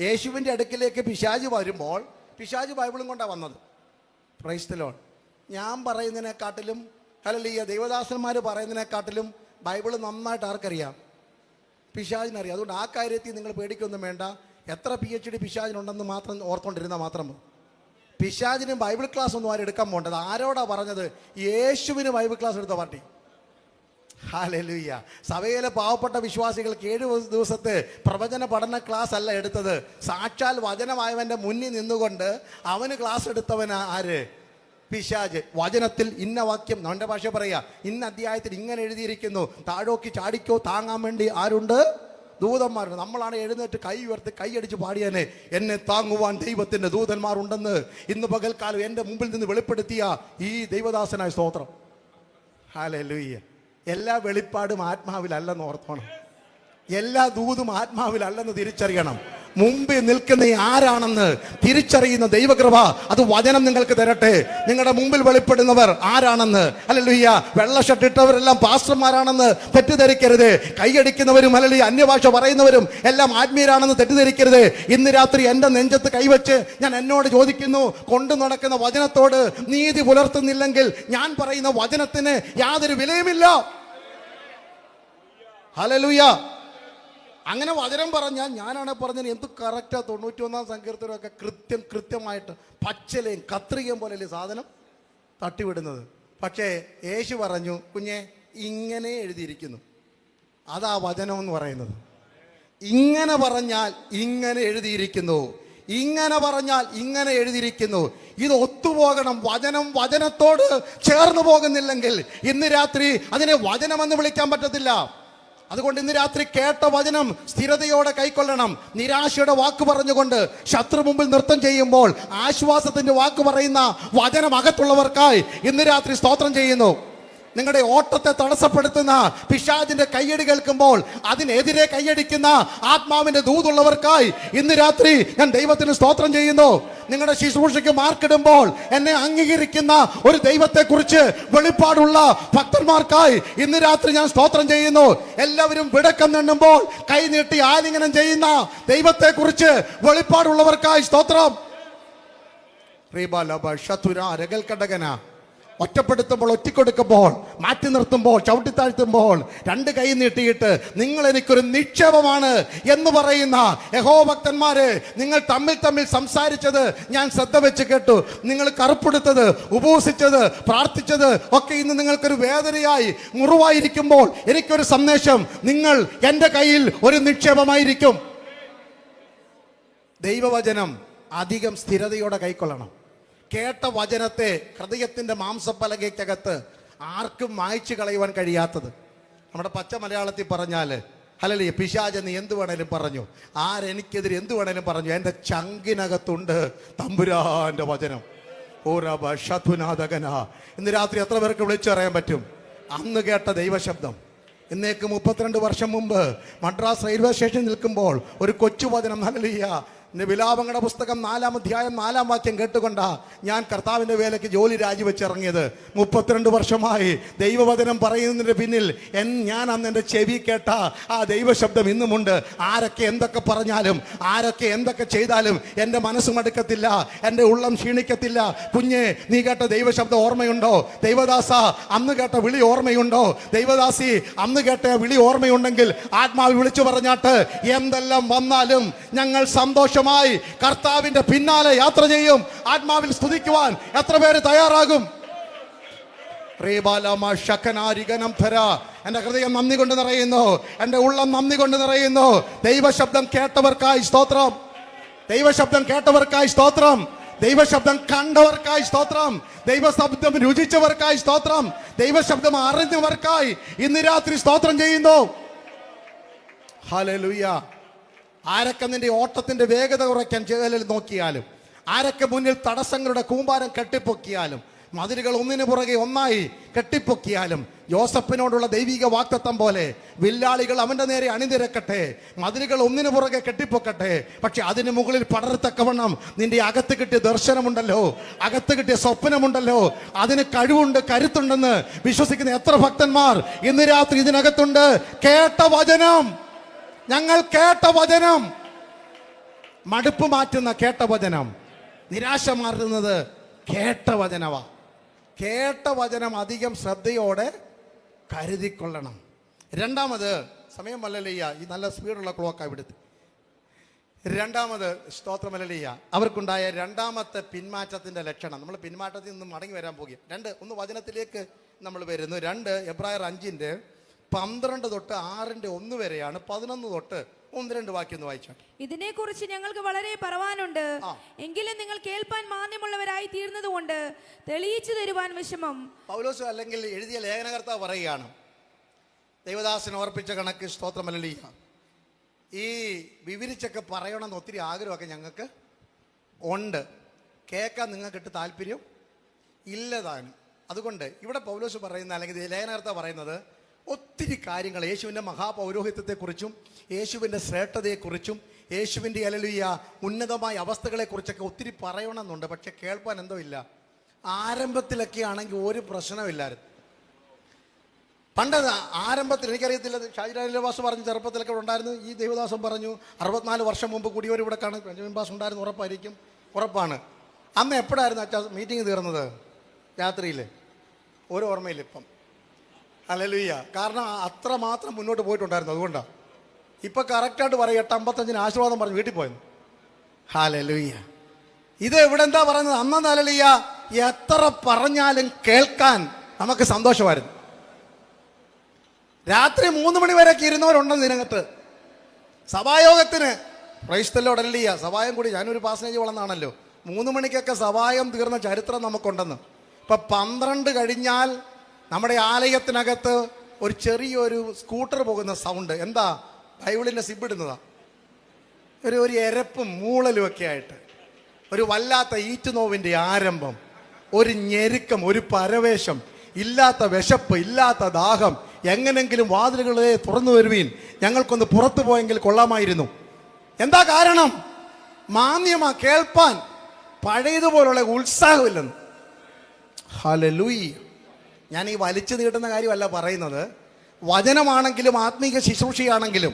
യേശുവിൻ്റെ അടുക്കിലേക്ക് പിശാച് വരുമ്പോൾ പിശാച് ബൈബിളും കൊണ്ടാണ് വന്നത്. Price the Lord. ഞാൻ പറയുന്നതിനെക്കാട്ടിലും ഹല്ലേലൂയ ദൈവദാസന്മാർ പറയുന്നതിനെക്കാട്ടിലും ബൈബിള് നന്നായിട്ട് ആർക്കറിയാം? പിശാചിനറിയാം. അതുകൊണ്ട് ആ കാര്യത്തിൽ നിങ്ങൾ പേടിക്കൊന്നും വേണ്ട. എത്ര PhD പിശാചിനുണ്ടെന്ന് മാത്രം ഓർത്തുകൊണ്ടിരുന്നാൽ മാത്രം മതി. പിശാചിന് ബൈബിൾ ക്ലാസ് ഒന്നും ആരും എടുക്കാൻ പോകേണ്ടത്. ആരോടാ പറഞ്ഞത്? യേശുവിന് ബൈബിൾ ക്ലാസ് എടുത്ത പാർട്ടി. ഹല്ലേലൂയ. സഭയിലെ പാവപ്പെട്ട വിശ്വാസികൾക്ക് 7 ദിവസത്തെ പ്രവചന പഠന ക്ലാസ് അല്ല എടുത്തത്. സാക്ഷാൽ വചനമായവന്റെ മുന്നിൽ നിന്നുകൊണ്ട് അവന് ക്ലാസ് എടുത്തവൻ ആര്? പിശാച്. വചനത്തിൽ ഇന്ന വാക്യം, നമ്മുടെ ഭാഷ പറയാ, ഇന്ന അധ്യായത്തിൽ ഇങ്ങനെ എഴുതിയിരിക്കുന്നു, താഴോക്കി ചാടിക്കോ താങ്ങാൻ വേണ്ടി ആരുണ്ട്? ദൂതന്മാരുണ്ട്. നമ്മളാണ് എഴുന്നേറ്റ് കൈ ഉയർത്തി കൈയടിച്ച് പാടിയാനെ, എന്നെ താങ്ങുവാൻ ദൈവത്തിന്റെ ദൂതന്മാരുണ്ടെന്ന് ഇന്ന് പകൽക്കാലം എൻ്റെ മുമ്പിൽ നിന്ന് വെളിപ്പെടുത്തിയ ഈ ദൈവദാസനായ സ്തോത്രം. ഹല്ലേലൂയ. എല്ലാ വെളിപ്പാടും ആത്മാവിലല്ലെന്ന് ഓർത്തോണം. എല്ലാ ദൂതും ആത്മാവിലല്ലെന്ന് തിരിച്ചറിയണം. മുമ്പിൽ നിൽക്കുന്ന ആരാണെന്ന് തിരിച്ചറിയുന്ന ദൈവകൃപ അത് വചനം നിങ്ങൾക്ക് തരട്ടെ. നിങ്ങളുടെ മുമ്പിൽ വെളിപ്പെടുന്നവർ ആരാണെന്ന്. ഹല്ലേലൂയ. വെള്ള ഷർട്ടിട്ടവരെല്ലാം പാസ്റ്റർമാരാണെന്ന് തെറ്റിദ്ധരിക്കരുത്. കൈയടിക്കുന്നവരും ഹല്ലേലൂയ അന്യഭാഷ പറയുന്നവരും എല്ലാം ആത്മീയരാണെന്ന് തെറ്റിദ്ധരിക്കരുത്. ഇന്ന് രാത്രി എൻ്റെ നെഞ്ചത്ത് കൈവച്ച് ഞാൻ എന്നോട് ചോദിക്കുന്നു, കൊണ്ടു നടക്കുന്ന വചനത്തോട് നീതി പുലർത്തുന്നില്ലെങ്കിൽ ഞാൻ പറയുന്ന വചനത്തിന് യാതൊരു വിലയുമില്ല. ഹല്ലേലൂയ. അങ്ങനെ വചനം പറഞ്ഞാൽ ഞാനാണ് പറഞ്ഞത് എന്ത് കറക്റ്റാ. 91-ാം സങ്കീർത്തനമൊക്കെ കൃത്യമായിട്ട് പച്ചലയും കത്രികയും പോലെയല്ലേ സാധനം തട്ടിവിടുന്നത്. പക്ഷേ യേശു പറഞ്ഞു, കുഞ്ഞെ ഇങ്ങനെ എഴുതിയിരിക്കുന്നു. അതാ വചനം എന്ന് പറയുന്നത്. ഇങ്ങനെ പറഞ്ഞാൽ ഇങ്ങനെ എഴുതിയിരിക്കുന്നു, ഇങ്ങനെ പറഞ്ഞാൽ ഇങ്ങനെ എഴുതിയിരിക്കുന്നു. ഇത് ഒത്തുപോകണം. വചനം വചനത്തോട് ചേർന്ന് പോകുന്നില്ലെങ്കിൽ ഇന്ന് രാത്രി അതിനെ വചനമെന്ന് വിളിക്കാൻ പറ്റത്തില്ല. അതുകൊണ്ട് ഇന്ന് രാത്രി കേട്ട വചനം സ്ഥിരതയോടെ കൈക്കൊള്ളണം. നിരാശയുടെ വാക്ക് പറഞ്ഞുകൊണ്ട് ശത്രു മുമ്പിൽ നൃത്തം ചെയ്യുമ്പോൾ ആശ്വാസത്തിന്റെ വാക്ക് പറയുന്ന വചനം അകത്തുള്ളവർക്കായി ഇന്ന് രാത്രി സ്തോത്രം ചെയ്യുന്നു. നിങ്ങളുടെ ഓട്ടത്തെ തടസ്സപ്പെടുത്തുന്ന പിശാചിന്റെ കയ്യടി കേൾക്കുമ്പോൾ അതിനെതിരെ കയ്യടിക്കുന്ന ആത്മാവിന്റെ ദൂതുള്ളവർക്കായി ഇന്ന് രാത്രി ഞാൻ ദൈവത്തിന് സ്തോത്രം ചെയ്യുന്നു. നിങ്ങളുടെ ശുശ്രൂഷയ്ക്ക് മാർക്കിടുമ്പോൾ എന്നെ അംഗീകരിക്കുന്ന ഒരു ദൈവത്തെക്കുറിച്ച് വെളിപ്പാടുള്ള ഭക്തന്മാർക്കായി ഇന്ന് രാത്രി ഞാൻ സ്തോത്രം ചെയ്യുന്നു. എല്ലാവരും വിടക്കം നിന്നുമ്പോൾ കൈനീട്ടി ആലിംഗനം ചെയ്യുന്ന ദൈവത്തെക്കുറിച്ച് വെളിപ്പാടുള്ളവർക്കായി സ്തോത്രം. ഒറ്റപ്പെടുത്തുമ്പോൾ, ഒറ്റിക്കൊടുക്കുമ്പോൾ, മാറ്റി നിർത്തുമ്പോൾ, ചവിട്ടിത്താഴ്ത്തുമ്പോൾ 2 കൈ നീട്ടിയിട്ട് നിങ്ങൾ എനിക്കൊരു നിക്ഷേപമാണ് എന്ന് പറയുന്ന യഹോഭക്തന്മാരെ, നിങ്ങൾ തമ്മിൽ സംസാരിച്ചത് ഞാൻ ശ്രദ്ധ വെച്ച് കേട്ടു. നിങ്ങൾ കറുപ്പെടുത്തത്, ഉപവസിച്ചത്, പ്രാർത്ഥിച്ചത് ഒക്കെ ഇന്ന് നിങ്ങൾക്കൊരു വേദനയായി, മുറിവായിരിക്കുമ്പോൾ എനിക്കൊരു സന്ദേശം, നിങ്ങൾ എൻ്റെ കയ്യിൽ ഒരു നിക്ഷേപമായിരിക്കും. ദൈവവചനം അധികം സ്ഥിരതയോടെ കൈക്കൊള്ളണം. കേട്ട വചനത്തെ ഹൃദയത്തിൻ്റെ മാംസപ്പലകയ്ക്കകത്ത് ആർക്കും മായ്ച്ചു കളയുവാൻ കഴിയാത്തത്. നമ്മുടെ പച്ച മലയാളത്തിൽ പറഞ്ഞാൽ ഹല്ലേലൂയ, പിശാച് നീ എന്ത് വേണേലും പറഞ്ഞു, ആരെനിക്കെതിരെ എന്ത് വേണേലും പറഞ്ഞു, എൻ്റെ ചങ്കിനകത്തുണ്ട് തമ്പുരാന്റെ വചനം. ഇന്ന് രാത്രി എത്ര പേർക്ക് വിളിച്ചറിയാൻ പറ്റും അന്ന് കേട്ട ദൈവശബ്ദം? ഇന്നേക്ക് 32 വർഷം മുമ്പ് മദ്രാസ് റെയിൽവേ സ്റ്റേഷനിൽ നിൽക്കുമ്പോൾ ഒരു കൊച്ചു വചനം, ഹല്ലേലൂയ, വിലാപങ്ങളുടെ പുസ്തകം 4-ാം അധ്യായം 4-ാം വാക്യം കേട്ടുകൊണ്ടാ ഞാൻ കർത്താവിൻ്റെ വേലയ്ക്ക് ജോലി രാജിവെച്ചിറങ്ങിയത്. 32 വർഷമായി ദൈവവചനം പറയുന്നതിന് പിന്നിൽ ഞാൻ അന്ന് എൻ്റെ ചെവി കേട്ട ആ ദൈവശബ്ദം ഇന്നുമുണ്ട്. ആരൊക്കെ എന്തൊക്കെ പറഞ്ഞാലും, ആരൊക്കെ എന്തൊക്കെ ചെയ്താലും എൻ്റെ മനസ്സ് മടുക്കത്തില്ല, എൻ്റെ ഉള്ളം ക്ഷീണിക്കത്തില്ല. കുഞ്ഞെ, നീ കേട്ട ദൈവശബ്ദം ഓർമ്മയുണ്ടോ? ദൈവദാസ, അന്ന് കേട്ട വിളി ഓർമ്മയുണ്ടോ? ദൈവദാസി, അന്ന് കേട്ട വിളി ഓർമ്മയുണ്ടെങ്കിൽ ആത്മാവ് വിളിച്ചു പറഞ്ഞാട്ട്, എന്തെല്ലാം വന്നാലും ഞങ്ങൾ സന്തോഷമായി കർത്താവിന്റെ പിന്നാലെ യാത്ര ചെയ്യും. ആത്മാവിൽ സ്തുതിക്കുവാൻ എത്ര പേര് തയ്യാറാകും? എന്റെ ഹൃദയം നന്ദി കൊണ്ട് നിറയുന്നു, എന്റെ ഉള്ളം നന്ദി കൊണ്ട് നിറയുന്നു. ദൈവശബ്ദം കേട്ടവർക്കായി സ്തോത്രം, ദൈവശബ്ദം കേട്ടവർക്കായി സ്തോത്രം, ദൈവശബ്ദം കണ്ടവർക്കായി സ്തോത്രം, ദൈവശബ്ദം രുചിച്ചവർക്കായി സ്തോത്രം, ദൈവശബ്ദം അറിഞ്ഞവർക്കായി ഇന്ന് രാത്രി സ്തോത്രം ചെയ്യുന്നു. ഹല്ലേലൂയ. ആരൊക്കെ നിന്റെ ഓട്ടത്തിന്റെ വേഗത കുറയ്ക്കാൻ നോക്കിയാലും, ആരൊക്കെ മുന്നിൽ തടസ്സങ്ങളുടെ കൂമ്പാരം കെട്ടിപ്പൊക്കിയാലും, മതിലുകൾ ഒന്നിനു പുറകെ ഒന്നായി കെട്ടിപ്പൊക്കിയാലും, യോസഫിനോടുള്ള ദൈവിക വാഗ്ദത്തം പോലെ വില്ലാളികൾ അവന്റെ നേരെ അണിനിരക്കട്ടെ, മതിലുകൾ ഒന്നിനു പുറകെ കെട്ടിപ്പൊക്കട്ടെ, പക്ഷെ അതിന് മുകളിൽ പടരത്തക്കവണ്ണം നിന്റെ അകത്ത് കിട്ടിയ ദർശനമുണ്ടല്ലോ, അകത്ത് കിട്ടിയ സ്വപ്നമുണ്ടല്ലോ, അതിന് കഴിവുണ്ട്, കരുത്തുണ്ടെന്ന് വിശ്വസിക്കുന്ന എത്ര ഭക്തന്മാർ ഇന്ന് രാത്രി ഇതിനകത്തുണ്ട്? കേട്ട വചനം, ഞങ്ങൾ കേട്ട വചനം, മടുപ്പ് മാറ്റുന്ന കേട്ട വചനം, നിരാശ മാറുന്നത് കേട്ട വചനവാ. കേട്ട വചനം അധികം ശ്രദ്ധയോടെ കരുതിക്കൊള്ളണം. രണ്ടാമത്, സമയം വല്ലലയ്യ, ഈ നല്ല സ്പീഡുള്ള ക്ലോക്കാ ഇവിടുത്തെ. രണ്ടാമത്, സ്തോത്രമല്ലയ്യ, അവർക്കുണ്ടായ രണ്ടാമത്തെ പിന്മാറ്റത്തിന്റെ ലക്ഷണം. നമ്മൾ പിന്മാറ്റത്തിൽ നിന്ന് മടങ്ങി വരാൻ പോകുക. ഒന്ന് വചനത്തിലേക്ക് നമ്മൾ വരുന്നു. 2 എബ്രായർ 5:12 തൊട്ട് 6:1 വരെയാണ്. 11 തൊട്ട് 1-2 വാക്യം ഒന്ന് വായിച്ചാൽ. ഇതിനെക്കുറിച്ച് ഞങ്ങൾക്ക് വളരെ പറവാനുണ്ട്, എങ്കിലും നിങ്ങൾ കേൾപ്പാൻ മാന്യമുള്ളവരായി തീർന്നത് കൊണ്ട് തെളിയിച്ചു തരുവാൻ വിഷമം. പൗലോസ് അല്ലെങ്കിൽ എഴുതിയ ലേഖനകർത്താവ് പറയുകയാണ്, ദൈവദാസന് ഓർപ്പിച്ച കണക്ക് സ്തോത്രമല്ലയ്യ, ഈ വിവരിച്ചൊക്കെ പറയണമെന്ന് ഒത്തിരി ആഗ്രഹമൊക്കെ ഞങ്ങൾക്ക് ഉണ്ട്, കേൾക്കാൻ നിങ്ങൾക്കിട്ട് താല്പര്യം ഇല്ലതാനും. അതുകൊണ്ട് ഇവിടെ പൗലോസ് പറയുന്ന, അല്ലെങ്കിൽ ലേഖനകർത്താവ് പറയുന്നത്, ഒത്തിരി കാര്യങ്ങൾ യേശുവിൻ്റെ മഹാപൗരോഹിത്യത്തെക്കുറിച്ചും യേശുവിൻ്റെ ശ്രേഷ്ഠതയെക്കുറിച്ചും യേശുവിൻ്റെ ഹല്ലേലൂയ ഉന്നതമായ അവസ്ഥകളെക്കുറിച്ചൊക്കെ ഒത്തിരി പറയണമെന്നുണ്ട്. പക്ഷെ കേൾപ്പാൻ എന്തോ ഇല്ല. ആരംഭത്തിലൊക്കെ ആണെങ്കിൽ ഒരു പ്രശ്നമില്ലായിരുന്നു. പണ്ട് ആരംഭത്തിൽ എനിക്കറിയത്തില്ല, ഷാജിരാജ് പറഞ്ഞു ചെറുപ്പത്തിലൊക്കെ ഉണ്ടായിരുന്നു. ഈ ദേവദാസം പറഞ്ഞു 64 വർഷം മുമ്പ് കൂടിയവർ ഇവിടെ കാണും, ബെഞ്ചമിൻ പാസ് ഉണ്ടായിരുന്നു, ഉറപ്പാണ്. അന്ന് എപ്പോഴായിരുന്നു അച്ഛാ മീറ്റിംഗ് തീർന്നത്? രാത്രിയിൽ. ഒരു ഓർമ്മയില്ല ഇപ്പം. ഹല്ലേലൂയ. കാരണം അത്ര മാത്രം മുന്നോട്ട് പോയിട്ടുണ്ടായിരുന്നു. അതുകൊണ്ടാണ് ഇപ്പം കറക്റ്റായിട്ട് പറയും 8:55 ആശീർവാദം പറഞ്ഞ് വീട്ടിൽ പോയെന്ന്. ഹല്ലേലൂയ. ഇത് ഇവിടെ എന്താ പറയുന്നത്? അന്ന് ഹല്ലേലൂയ എത്ര പറഞ്ഞാലും കേൾക്കാൻ നമുക്ക് സന്തോഷമായിരുന്നു. രാത്രി 3 മണി വരെയൊക്കെ ഇരുന്നവരുണ്ടെന്ന് ഇതിനകത്ത്. സഭായോഗത്തിന് പ്രൈസ്തല്ലോട് ഹല്ലേലൂയ. സഭായം കൂടി ഞാനൊരു പാസനേജ് വളർന്നാണല്ലോ. 3 മണിക്കൊക്കെ സഭായം തീർന്ന ചരിത്രം നമുക്കുണ്ടെന്ന്. ഇപ്പം 12 കഴിഞ്ഞാൽ നമ്മുടെ ആലയത്തിനകത്ത് ഒരു ചെറിയൊരു സ്കൂട്ടർ പോകുന്ന സൗണ്ട്. എന്താ? ബൈബിളിൻ്റെ സിബിടുന്നതാ. ഒരു എരപ്പും മൂളലും ഒക്കെ ആയിട്ട് ഒരു വല്ലാത്ത ഈറ്റുനോവിൻ്റെ ആരംഭം, ഒരു ഞെരുക്കം, ഒരു പരവേശം, ഇല്ലാത്ത വിശപ്പ്, ഇല്ലാത്ത ദാഹം. എങ്ങനെങ്കിലും വാതിലുകളെ തുറന്നു വരുവീൻ, ഞങ്ങൾക്കൊന്ന് പുറത്തു പോയെങ്കിൽ കൊള്ളാമായിരുന്നു. എന്താ കാരണം? മാന്യമാ കേൾപ്പാൻ, പഴയതുപോലുള്ള ഉത്സാഹമില്ലെന്ന്. ഹല്ലേലൂയ. ഞാൻ ഈ വലിച്ചു നീട്ടുന്ന കാര്യമല്ല പറയുന്നത്. വചനമാണെങ്കിലും ആത്മീക ശുശ്രൂഷയാണെങ്കിലും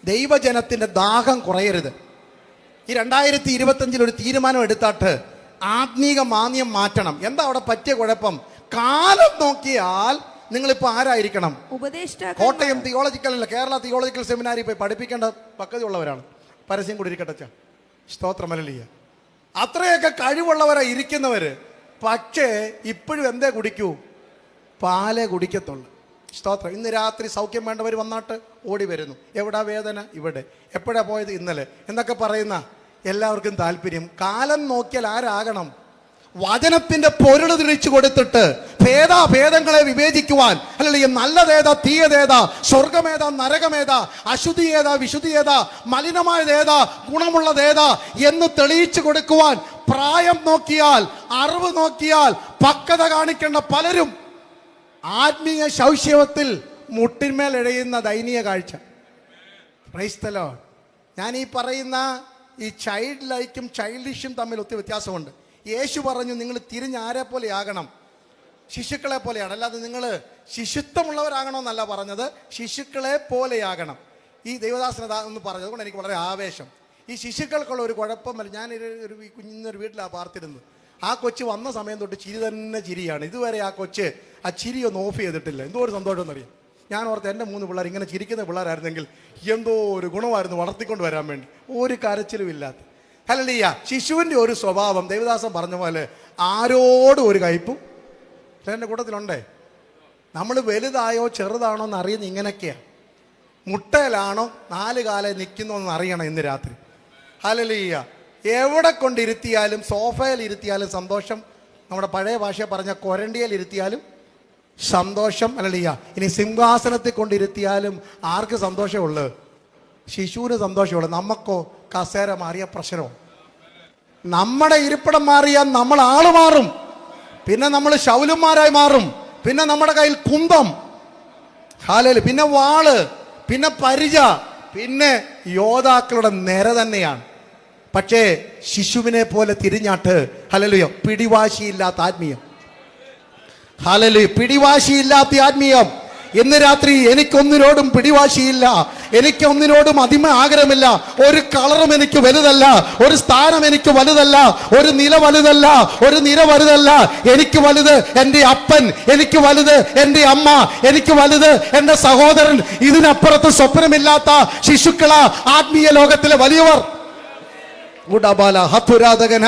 ദൈവജനത്തിൻ്റെ ദാഹം കുറയരുത്. ഈ 2025 ഒരു തീരുമാനം എടുത്താട്ട് ആത്മീക മാന്യം മാറ്റണം. എന്താ അവിടെ പറ്റിയ കുഴപ്പം? കാലം നോക്കിയാൽ നിങ്ങളിപ്പോൾ ആരായിരിക്കണം? ഉപദേഷ്ടാക്കൾ കോട്ടയം തിയോളജിക്കൽ അല്ല, കേരള തിയോളജിക്കൽ സെമിനാരിൽ പോയി പഠിപ്പിക്കേണ്ട പക്വതയുള്ളവരാണ്. പരസ്യം കൂടി ഇരിക്കട്ടച്ച. സ്തോത്രമല്ലിയ. അത്രയൊക്കെ കഴിവുള്ളവരാ ഇരിക്കുന്നവര്. പക്ഷേ ഇപ്പോഴും എന്തേ കുടിക്കൂ? പാലേ കുടിക്കത്തുള്ളൂ. സ്തോത്രം. ഇന്ന് രാത്രി സൗഖ്യം വേണ്ടവർ വന്നാട്ട് ഓടി വരുന്നു. എവിടാ വേദന? ഇവിടെ. എപ്പോഴാ പോയത്? ഇന്നലെ എന്നൊക്കെ പറയുന്ന എല്ലാവർക്കും താല്പര്യം. കാലം നോക്കിയാൽ ആരാകണം? വചനത്തിന്റെ പൊരുൾ തിരിച്ചു കൊടുത്തിട്ട് ഭേദങ്ങളെ വിവേചിക്കുവാൻ, അല്ലെങ്കിൽ നല്ലതേതാ തീയതേതാ, സ്വർഗമേതാ നരകമേതാ, അശുദ്ധി ഏതാ വിശുദ്ധി ഏതാ, മലിനമായതേതാ ഗുണമുള്ളതേതാ എന്ന് തെളിയിച്ചു കൊടുക്കുവാൻ പ്രായം നോക്കിയാൽ, അറിവ് നോക്കിയാൽ പക്വത കാണിക്കേണ്ട പലരും ആത്മീയ ശൗശവത്തിൽ മുട്ടിന്മേൽ എഴയുന്ന ദയനീയ കാഴ്ച. Price the Lord. ഞാൻ ഈ പറയുന്ന ഈ ചൈൽഡ് ലൈക്കും ചൈൽഡിഷും തമ്മിൽ ഒത്തിരി വ്യത്യാസമുണ്ട്. യേശു പറഞ്ഞു നിങ്ങൾ തിരിഞ്ഞ് ആരെ പോലെയാകണം? ശിശുക്കളെ പോലെയാണ്. അല്ലാതെ നിങ്ങൾ ശിശുത്വമുള്ളവരാകണമെന്നല്ല പറഞ്ഞത്, ശിശുക്കളെ പോലെയാകണം. ഈ ദൈവദാസന ഒന്ന് പറഞ്ഞത് കൊണ്ട് എനിക്ക് വളരെ ആവേശം. ഈ ശിശുക്കൾക്കുള്ള ഒരു കുഴപ്പമല്ല. ഞാൻ ഒരു കുഞ്ഞൊരു വീട്ടിലാണ് പാർത്തിരുന്നത്. ആ കൊച്ച് വന്ന സമയം തൊട്ട് ചിരി തന്നെ ചിരിയാണ്. ഇതുവരെ ആ കൊച്ച് ആ ചിരി ഒന്ന് ഓഫ് ചെയ്തിട്ടില്ല. എന്തോ ഒരു സന്തോഷം എന്നറിയാം. ഞാൻ ഓർത്ത് എൻ്റെ 3 പിള്ളേർ ഇങ്ങനെ ചിരിക്കുന്ന പിള്ളേരായിരുന്നെങ്കിൽ എന്തോ ഒരു ഗുണമായിരുന്നു വളർത്തിക്കൊണ്ട് വരാൻ വേണ്ടി. ഒരു കരച്ചിലും ഇല്ലാത്ത. ഹല്ലേലൂയ. ശിശുവിൻ്റെ ഒരു സ്വഭാവം ദൈവദാസൻ പറഞ്ഞ പോലെ ആരോടും ഒരു കയ്പും. എൻ്റെ കൂട്ടത്തിലുണ്ടേ. നമ്മൾ വലുതായോ ചെറുതാണോ എന്ന് അറിയുന്ന ഇങ്ങനെയൊക്കെയാണ്. മുട്ടയിലാണോ 4 കാലം നിൽക്കുന്നോ എന്ന് അറിയണം ഇന്ന് രാത്രി. ഹല്ലേലൂയ. എവിടെ കൊണ്ടിരുത്തിയാലും, സോഫയിൽ ഇരുത്തിയാലും സന്തോഷം. നമ്മുടെ പഴയ ഭാഷ പറഞ്ഞ കൊരണ്ടിയിൽ ഇരുത്തിയാലും സന്തോഷം. ഹല്ലേലൂയ. ഇനി സിംഹാസനത്തിൽ കൊണ്ടിരുത്തിയാലും ആർക്ക് സന്തോഷമുള്ളു? ശിശുവിന് സന്തോഷമുള്ളു. നമുക്കോ കസേര മാറിയ പ്രശ്നമോ? നമ്മുടെ ഇരിപ്പിടം മാറിയാൽ നമ്മൾ ആള് മാറും. പിന്നെ നമ്മൾ ശൗലുമാരായി മാറും. പിന്നെ നമ്മുടെ കയ്യിൽ കുന്തം, ഹല്ലേലൂയ, പിന്നെ വാള്, പിന്നെ പരിച, പിന്നെ യോദ്ധാക്കളുടെ നിര തന്നെയാണ്. പക്ഷേ ശിശുവിനെ പോലെ തിരിഞ്ഞാട്ട് ഹല്ലേലൂയ പിടിവാശിയില്ലാത്ത ആത്മീയം. ഹല്ലേലൂയ. പിടിവാശിയില്ലാത്ത ആത്മീയം. ഇന്ന് രാത്രി എനിക്കൊന്നിനോടും പിടിവാശിയില്ല, എനിക്കൊന്നിനോടും ആഗ്രഹമില്ല. ഒരു കളറും എനിക്ക് വലുതല്ല, ഒരു സ്ഥാനം എനിക്ക് വലുതല്ല, ഒരു നില വലുതല്ല, ഒരു നിര വലുതല്ല. എനിക്ക് വലുത് എൻ്റെ അപ്പൻ, എനിക്ക് വലുത് എൻ്റെ അമ്മ, എനിക്ക് വലുത് എൻ്റെ സഹോദരൻ. ഇതിനപ്പുറത്ത് സ്വപ്നമില്ലാത്ത ശിശുക്കളാ ആത്മീയ ലോകത്തിലെ വലിയവർ. ഹത്തുരാധകന.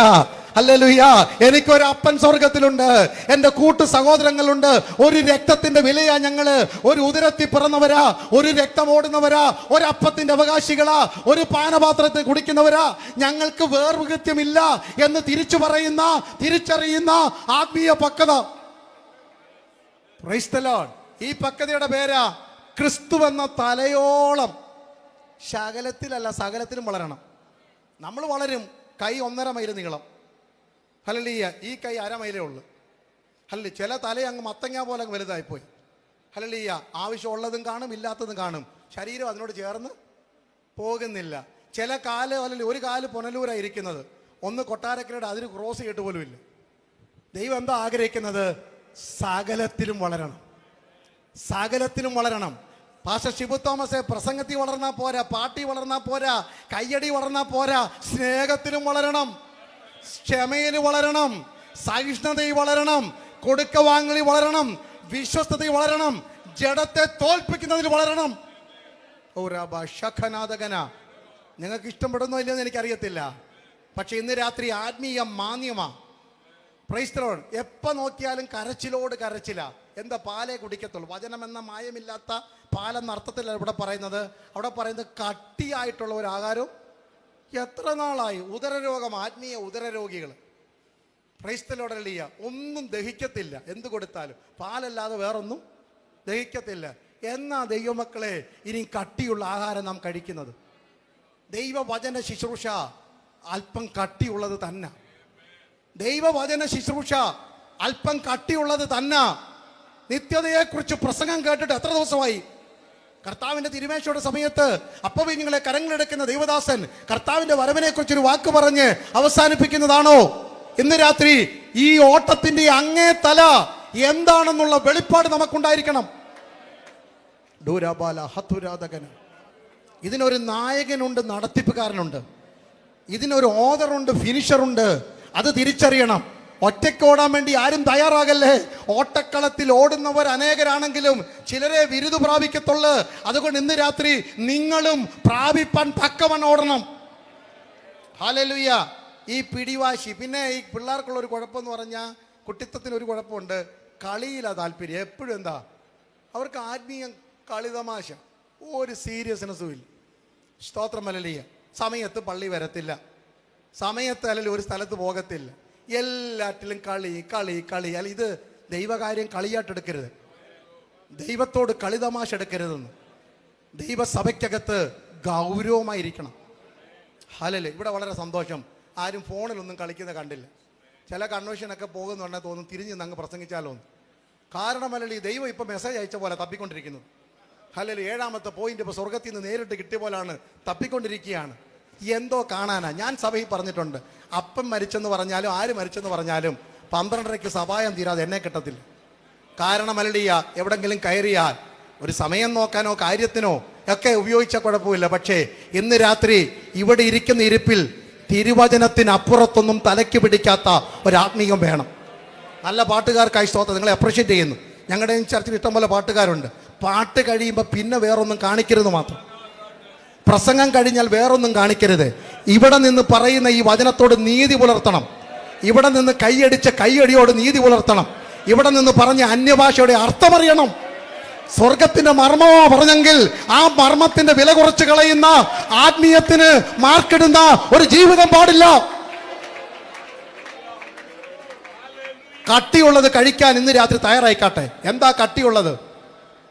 ഹല്ലേലൂയ. എനിക്കൊരു അപ്പൻ സ്വർഗത്തിലുണ്ട്, എൻ്റെ കൂട്ടു സഹോദരങ്ങളുണ്ട്. ഒരു രക്തത്തിന്റെ വിലയാ ഞങ്ങള്. ഒരു ഉദരത്തിൽ പിറന്നവരാ, ഒരു രക്തമോടുന്നവരാ, ഒരു അപ്പത്തിന്റെ അവകാശികളാ, ഒരു പാനപാത്രത്തിൽ കുടിക്കുന്നവരാ. ഞങ്ങൾക്ക് വേർവികൃത്യമില്ല എന്ന് തിരിച്ചറിയുന്ന ആത്മീയ പക്വത. Price the Lord. ഈ പക്വതയുടെ പേരാ ക്രിസ്തു എന്ന തലയോളം ശകലത്തിലല്ല സകലത്തിലും വളരണം. നമ്മൾ വളരും. കൈ 1.5 മൈൽ നീളം. ഹല്ലേലൂയ. ഈ കൈ 1/2 മൈലേ ഉള്ളൂ. ഹല്ലേലൂയ. ചില തല അങ്ങ് മത്തങ്ങ പോലെ അങ്ങ് വലുതായിപ്പോയി. ഹല്ലേലൂയ. ആവശ്യമുള്ളതും കാണും, ഇല്ലാത്തതും കാണും. ശരീരം അതിനോട് ചേർന്ന് പോകുന്നില്ല. ചില കാല് അല്ലെങ്കിൽ ഒരു കാല് പുനലൂരായിരിക്കുന്നത്, ഒന്ന് കൊട്ടാരക്കരയുടെ അതിന് ക്രോസ് ചെയ്തിട്ട് പോലും ഇല്ല. ദൈവം എന്താ ആഗ്രഹിക്കുന്നത്? സകലത്തിലും വളരണം, സകലത്തിലും വളരണം. പാസ്റ്റർ ഷിബു തോമസെ പ്രസംഗത്തിൽ വളർന്നാൽ പോരാ, പാട്ടി വളർന്നാൽ പോരാ, കയ്യടി വളർന്നാൽ പോരാ, സ്നേഹത്തിലും വളരണം, ക്ഷമയിൽ വളരണം, സഹിഷ്ണുതയിൽ വളരണം, കൊടുക്ക വാങ്ങലി വളരണം, വിശ്വസ്തതയിൽ വളരണം, ജഡത്തെ തോൽപ്പിക്കുന്നതിൽ വളരണം. നിങ്ങൾക്ക് ഇഷ്ടപ്പെടുന്നോ ഇല്ലെന്ന് എനിക്കറിയത്തില്ല. പക്ഷെ ഇന്ന് രാത്രി ആത്മീയ മാന്യമാ. Price the Lord. എപ്പോൾ നോക്കിയാലും കരച്ചിലോട് കരച്ചില. എന്താ? പാലേ കുടിക്കത്തുള്ളൂ. വചനം എന്ന മായമില്ലാത്ത പാലെന്ന അർത്ഥത്തിലല്ല ഇവിടെ പറയുന്നത്. അവിടെ പറയുന്നത് കട്ടിയായിട്ടുള്ള ഒരു ആഹാരം. എത്ര നാളായി ഉദരരോഗം, ആത്മീയ ഉദരരോഗികൾ. Praise the lord. ഹല്ലേലൂയ. ഒന്നും ദഹിക്കത്തില്ല, എന്ത് കൊടുത്താലും. പാലല്ലാതെ വേറൊന്നും ദഹിക്കത്തില്ല. എന്നാ ദൈവമക്കളെ ഇനി കട്ടിയുള്ള ആഹാരം നാം കഴിക്കുന്നത്? ദൈവവചന ശുശ്രൂഷ അല്പം കട്ടിയുള്ളത് തന്നെ. ദൈവവചന ശുശ്രൂഷ അല്പം കട്ടിയുള്ളത് തന്നെ. നിത്യതയെക്കുറിച്ച് പ്രസംഗം കേട്ടിട്ട് എത്ര ദിവസമായി? കർത്താവിന്റെ തിരുമേശയുടെ സമയത്ത് അപ്പവീഞ്ഞങ്ങളെ കരങ്ങളെടുക്കുന്ന ദൈവദാസൻ കർത്താവിന്റെ വരവിനെ കുറിച്ചൊരു വാക്ക് പറഞ്ഞ് അവസാനിപ്പിക്കുന്നതാണോ? ഇന്ന് രാത്രി ഈ ഓട്ടത്തിന്റെ അങ്ങേ തല എന്താണെന്നുള്ള വെളിപ്പാട് നമുക്കുണ്ടായിരിക്കണം. ഇതിനൊരു നായകനുണ്ട്, നടത്തിപ്പുകാരനുണ്ട്. ഇതിനൊരു ഓദറുണ്ട്, ഫിനിഷറുണ്ട്. അത് തിരിച്ചറിയണം. ഒറ്റയ്ക്ക് ഓടാൻ വേണ്ടി ആരും തയ്യാറാകല്ലേ. ഓട്ടക്കളത്തിൽ ഓടുന്നവർ അനേകരാണെങ്കിലും ചിലരെ ബിരുദ പ്രാപിക്കത്തുള്ളൂ. അതുകൊണ്ട് ഇന്ന് രാത്രി നിങ്ങളും പ്രാപിപ്പാൻ തക്കവണ്ണം ഓടണം. ഹല്ലേലൂയ. ഈ പിടിവാശി, പിന്നെ ഈ പിള്ളേർക്കുള്ള ഒരു കുഴപ്പമെന്ന് പറഞ്ഞാൽ, കുട്ടിത്തത്തിന് ഒരു കുഴപ്പമുണ്ട്, കളിയിലാണ് താല്പര്യം. എപ്പോഴും എന്താ അവർക്ക് ആത്മീയം, കളി തമാശ, ഒരു സീരിയസ്നെസ്സും ഇല്ല. സ്തോത്രം ഹല്ലേലൂയ. സമയത്ത് പള്ളി വരത്തില്ല, സമയത്ത് അല്ലെങ്കിൽ ഒരു സ്ഥലത്ത് പോകത്തില്ല, എല്ലാറ്റിലും കളി കളി കളി. അല്ല, ഇത് ദൈവകാര്യം കളിയായിട്ടെടുക്കരുത്, ദൈവത്തോട് കളി തമാശ എടുക്കരുതെന്ന്. ദൈവസഭയ്ക്കകത്ത് ഗൗരവമായിരിക്കണം. ഹല്ലേലൂയ. ഇവിടെ വളരെ സന്തോഷം, ആരും ഫോണിലൊന്നും കളിക്കുന്ന കണ്ടില്ല. ചില കൺവെൻഷനൊക്കെ പോകുന്നുണ്ടെങ്കിൽ തോന്നും തിരിഞ്ഞ് അങ്ങ് പ്രസംഗിച്ചാലോ എന്ന്. കാരണമല്ല, ഈ ദൈവം ഇപ്പം മെസ്സേജ് അയച്ച പോലെ തപ്പിക്കൊണ്ടിരിക്കുന്നത്. ഹല്ലേലൂയ. 7ാമത്തെ പോയിന്റ് ഇപ്പോൾ സ്വർഗത്തിൽ നിന്ന് നേരിട്ട് കിട്ടിയ പോലാണ് തപ്പിക്കൊണ്ടിരിക്കുകയാണ്. എന്തോ കാണാനാ. ഞാൻ സഭയിൽ പറഞ്ഞിട്ടുണ്ട്, അപ്പം മരിച്ചെന്ന് പറഞ്ഞാലും ആര് മരിച്ചെന്ന് പറഞ്ഞാലും 12:30 സഭായം തീരാതെ എന്നെ കിട്ടത്തില്ല. കാരണം ഹല്ലേലൂയ, എവിടെങ്കിലും കയറിയാൽ ഒരു സമയം നോക്കാനോ കാര്യത്തിനോ ഒക്കെ ഉപയോഗിച്ച കുഴപ്പമില്ല. പക്ഷേ ഇന്ന് രാത്രി ഇവിടെ ഇരിക്കുന്ന ഇരിപ്പിൽ തിരുവചനത്തിനപ്പുറത്തൊന്നും തലയ്ക്ക് പിടിക്കാത്ത ഒരാത്മീയം വേണം. നല്ല പാട്ടുകാർക്കായി സ്തോത്രം, നിങ്ങളെ അപ്രീഷിയേറ്റ് ചെയ്യുന്നു. ഞങ്ങളുടെ ചർച്ചിൽ ഇഷ്ടംപോലെ പാട്ടുകാരുണ്ട്. പാട്ട് കഴിയുമ്പോൾ പിന്നെ വേറൊന്നും കാണിക്കരുത് മാത്രം. പ്രസംഗം കഴിഞ്ഞാൽ വേറൊന്നും കാണിക്കരുത്. ഇവിടെ നിന്ന് പറയുന്ന ഈ വചനത്തോട് നീതി പുലർത്തണം. ഇവിടെ നിന്ന് കൈയടിച്ച കൈയടിയോട് നീതി പുലർത്തണം. ഇവിടെ നിന്ന് പറഞ്ഞ അന്യഭാഷയുടെ അർത്ഥമറിയണം. സ്വർഗത്തിന്റെ മർമ്മമോ പറഞ്ഞെങ്കിൽ ആ മർമ്മത്തിന്റെ വില കുറച്ച് കളയുന്ന ആത്മീയത്തിന് മാർക്കിടുന്ന ഒരു ജീവിതം പാടില്ല. കട്ടിയുള്ളത് കഴിക്കാൻ ഇന്ന് രാത്രി തയ്യാറായിക്കാട്ടെ. എന്താ കട്ടിയുള്ളത്?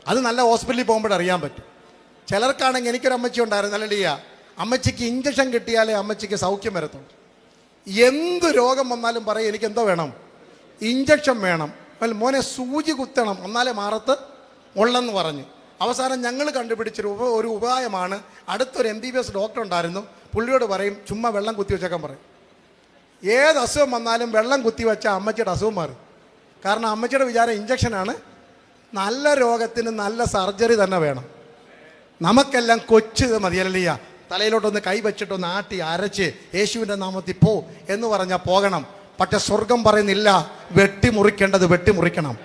അത് നല്ല ഹോസ്പിറ്റലിൽ പോകുമ്പോൾ അറിയാൻ പറ്റും. ചിലർക്കാണെങ്കിൽ, എനിക്കൊരു അമ്മച്ചി ഉണ്ടായിരുന്നു, ഹല്ലേലൂയ, അമ്മച്ചിക്ക് ഇഞ്ചക്ഷൻ കിട്ടിയാലേ അമ്മച്ചിക്ക് സൗഖ്യം വരത്തുള്ളൂ. എന്ത് രോഗം വന്നാലും പറയും എനിക്ക് എന്തോ വേണം, ഇഞ്ചക്ഷൻ വേണം, മോനെ സൂചി കുത്തണം എന്നാലേ മാറത്ത് ഉള്ളെന്ന് പറഞ്ഞ് അവസാനം ഞങ്ങൾ കണ്ടുപിടിച്ചൊരു ഒരു ഉപായമാണ്. അടുത്തൊരു MBBS ഡോക്ടർ ഉണ്ടായിരുന്നു, പുള്ളിയോട് പറയും ചുമ്മാ വെള്ളം കുത്തി വെച്ചേക്കാൻ പറയും. ഏത് അസുഖം വന്നാലും വെള്ളം കുത്തി വെച്ചാൽ അമ്മച്ചിയുടെ അസുഖം മാറും. കാരണം അമ്മച്ചിയുടെ വിചാരം ഇഞ്ചക്ഷനാണ്. നല്ല രോഗത്തിന് നല്ല സർജറി തന്നെ വേണം. നമുക്കെല്ലാം കൊച്ചു മതിയല്ലിയ, തലയിലോട്ടൊന്ന് കൈ വെച്ചിട്ടൊന്ന് ആട്ടി അരച്ച് യേശുവിൻ്റെ നാമത്തിൽ പോ എന്ന് പറഞ്ഞാൽ പോകണം. പക്ഷെ സ്വർഗം പറയുന്നില്ല, വെട്ടിമുറിക്കേണ്ടത് വെട്ടിമുറിക്കണം.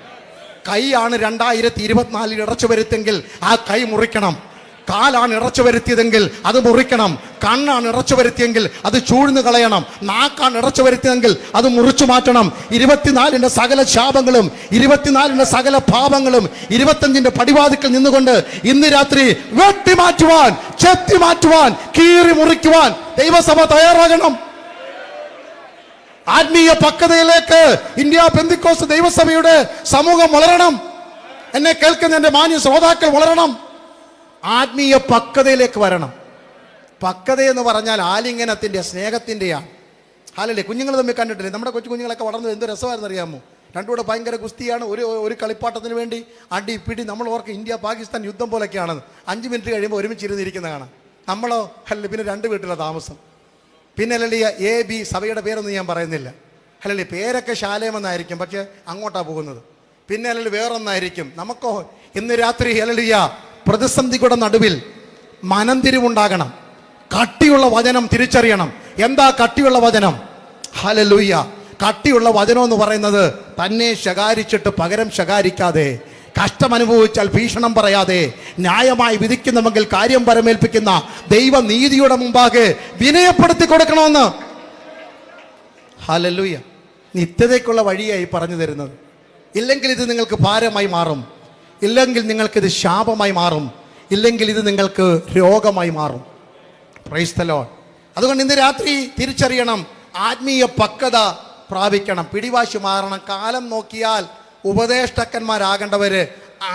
കൈയാണ് 2024 ഇറച്ചു വരുത്തെങ്കിൽ ആ കൈ മുറിക്കണം. കാലാണ് ഇറച്ചു വരുത്തിയതെങ്കിൽ അത് മുറിക്കണം. കണ്ണാണ് ഇറച്ചു വരുത്തിയെങ്കിൽ അത് ചൂഴ്ന്നു കളയണം. നാക്കാണ് ഇറച്ചു വരുത്തിയതെങ്കിൽ അത് മുറിച്ചു മാറ്റണം. 24ന്റെ സകല ശാപങ്ങളും 24ന്റെ സകല പാപങ്ങളും 25ന്റെ പടിവാതിക്കൽ നിന്നുകൊണ്ട് ഇന്ന് രാത്രി വെട്ടി മാറ്റുവാൻ, ചെത്തി മാറ്റുവാൻ, കീറി മുറിക്കുവാൻ ദൈവസഭ തയ്യാറാകണം. ആത്മീയ പക്വതയിലേക്ക് ഇന്ത്യ പെന്തിക്കോസ്ത് ദൈവസഭയുടെ സമൂഹം വളരണം. എന്നെ കേൾക്കുന്ന എൻ്റെ മാന്യ ശ്രോതാക്കൾ വളരണം. ആത്മീയ പക്വതയിലേക്ക് വരണം. പക്വത എന്ന് പറഞ്ഞാൽ ആലിംഗനത്തിൻ്റെ, സ്നേഹത്തിൻ്റെയാണ്. ഹല്ലേലൂയ. കുഞ്ഞുങ്ങൾ തമ്മിൽ കണ്ടിട്ടില്ലേ? നമ്മുടെ കൊച്ചു കുഞ്ഞുങ്ങളൊക്കെ വളർന്നത് എന്ത് രസമായിരുന്നു അറിയാമോ? രണ്ടുകൂടെ ഭയങ്കര ഗുസ്തിയാണ്. ഒരു കളിപ്പാട്ടത്തിന് വേണ്ടി അടി പിടി. നമ്മൾ ഓർക്ക് ഇന്ത്യ പാകിസ്ഥാൻ യുദ്ധം പോലൊക്കെയാണെന്ന്. 5 മിനിറ്റ് കഴിയുമ്പോൾ ഒരുമിച്ചിരുന്നിരിക്കുന്ന കാണാം. നമ്മളോ ഹല്ലേലൂയ, പിന്നെ 2 വീട്ടിലാണ് താമസം. പിന്നെ ഹല്ലേലൂയ, AB സഭയുടെ പേരൊന്നും ഞാൻ പറയുന്നില്ല. ഹല്ലേലൂയ, പേരൊക്കെ ശാലേമെന്നായിരിക്കും, പക്ഷെ അങ്ങോട്ടാണ് പോകുന്നത്. പിന്നെ ഹല്ലേലൂയ വേറൊന്നായിരിക്കും. നമുക്കോ ഇന്ന് രാത്രി ഹല്ലേലൂയ പ്രതിസന്ധിയുടെ നടുവിൽ മനംതിരിവുണ്ടാകണം. കട്ടിയുള്ള വചനം തിരിച്ചറിയണം. എന്താ കട്ടിയുള്ള വചനം? ഹല്ലേലൂയ. കട്ടിയുള്ള വചനം എന്ന് പറയുന്നത് തന്നെ ശകാരിച്ചിട്ട് പകരം ശകാരിക്കാതെ, കഷ്ടം അനുഭവിച്ചാൽ ഭീഷണം പറയാതെ, ന്യായമായി വിധിക്കുന്നുവെങ്കിൽ കാര്യം പരമേൽപ്പിക്കുന്ന ദൈവനീതിയുടെ മുമ്പാകെ വിനയപ്പെടുത്തി കൊടുക്കണമെന്ന്. ഹല്ലേലൂയ. നിത്യതയ്ക്കുള്ള വഴിയായി പറഞ്ഞു തരുന്നത്. ഇല്ലെങ്കിൽ ഇത് നിങ്ങൾക്ക് ഭാരമായി മാറും, ഇല്ലെങ്കിൽ നിങ്ങൾക്കിത് ശാപമായി മാറും, ഇല്ലെങ്കിൽ ഇത് നിങ്ങൾക്ക് രോഗമായി മാറും. Price the Lord. അതുകൊണ്ട് ഇന്ന് രാത്രി തിരിച്ചറിയണം, ആത്മീയ പക്വത പ്രാപിക്കണം, പിടിവാശി മാറണം. കാലം നോക്കിയാൽ ഉപദേഷ്ടക്കന്മാരാകേണ്ടവര്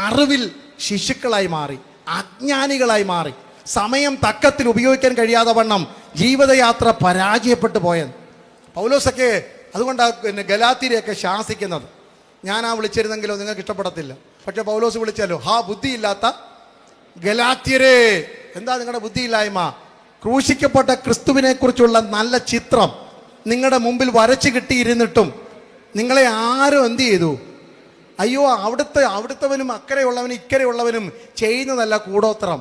അറിവിൽ ശിശുക്കളായി മാറി, അജ്ഞാനികളായി മാറി. സമയം തക്കത്തിൽ ഉപയോഗിക്കാൻ കഴിയാതെ വണ്ണം ജീവിതയാത്ര പരാജയപ്പെട്ടു പോയത്. പൗലോസൊക്കെ അതുകൊണ്ടാണ് ഗലാത്യരെയൊക്കെ ശാസിക്കുന്നത്. ഞാനാ വിളിച്ചിരുന്നെങ്കിലോ നിങ്ങൾക്ക് ഇഷ്ടപ്പെടത്തില്ല. പക്ഷെ പൗലോസ് വിളിച്ചാലോ, ഹാ ബുദ്ധിയില്ലാത്ത ഗലാത്യരെ. എന്താ നിങ്ങളുടെ ബുദ്ധിയില്ലായ്മ? ക്രൂശിക്കപ്പെട്ട ക്രിസ്തുവിനെ കുറിച്ചുള്ള നല്ല ചിത്രം നിങ്ങളുടെ മുമ്പിൽ വരച്ചു കിട്ടിയിരുന്നിട്ടും നിങ്ങളെ ആരും എന്ത് ചെയ്തു? അയ്യോ, അവിടുത്തവനും അക്കരെയുള്ളവനും ഇക്കരെയുള്ളവനും ചെയ്യുന്നതല്ല കൂടോത്രം.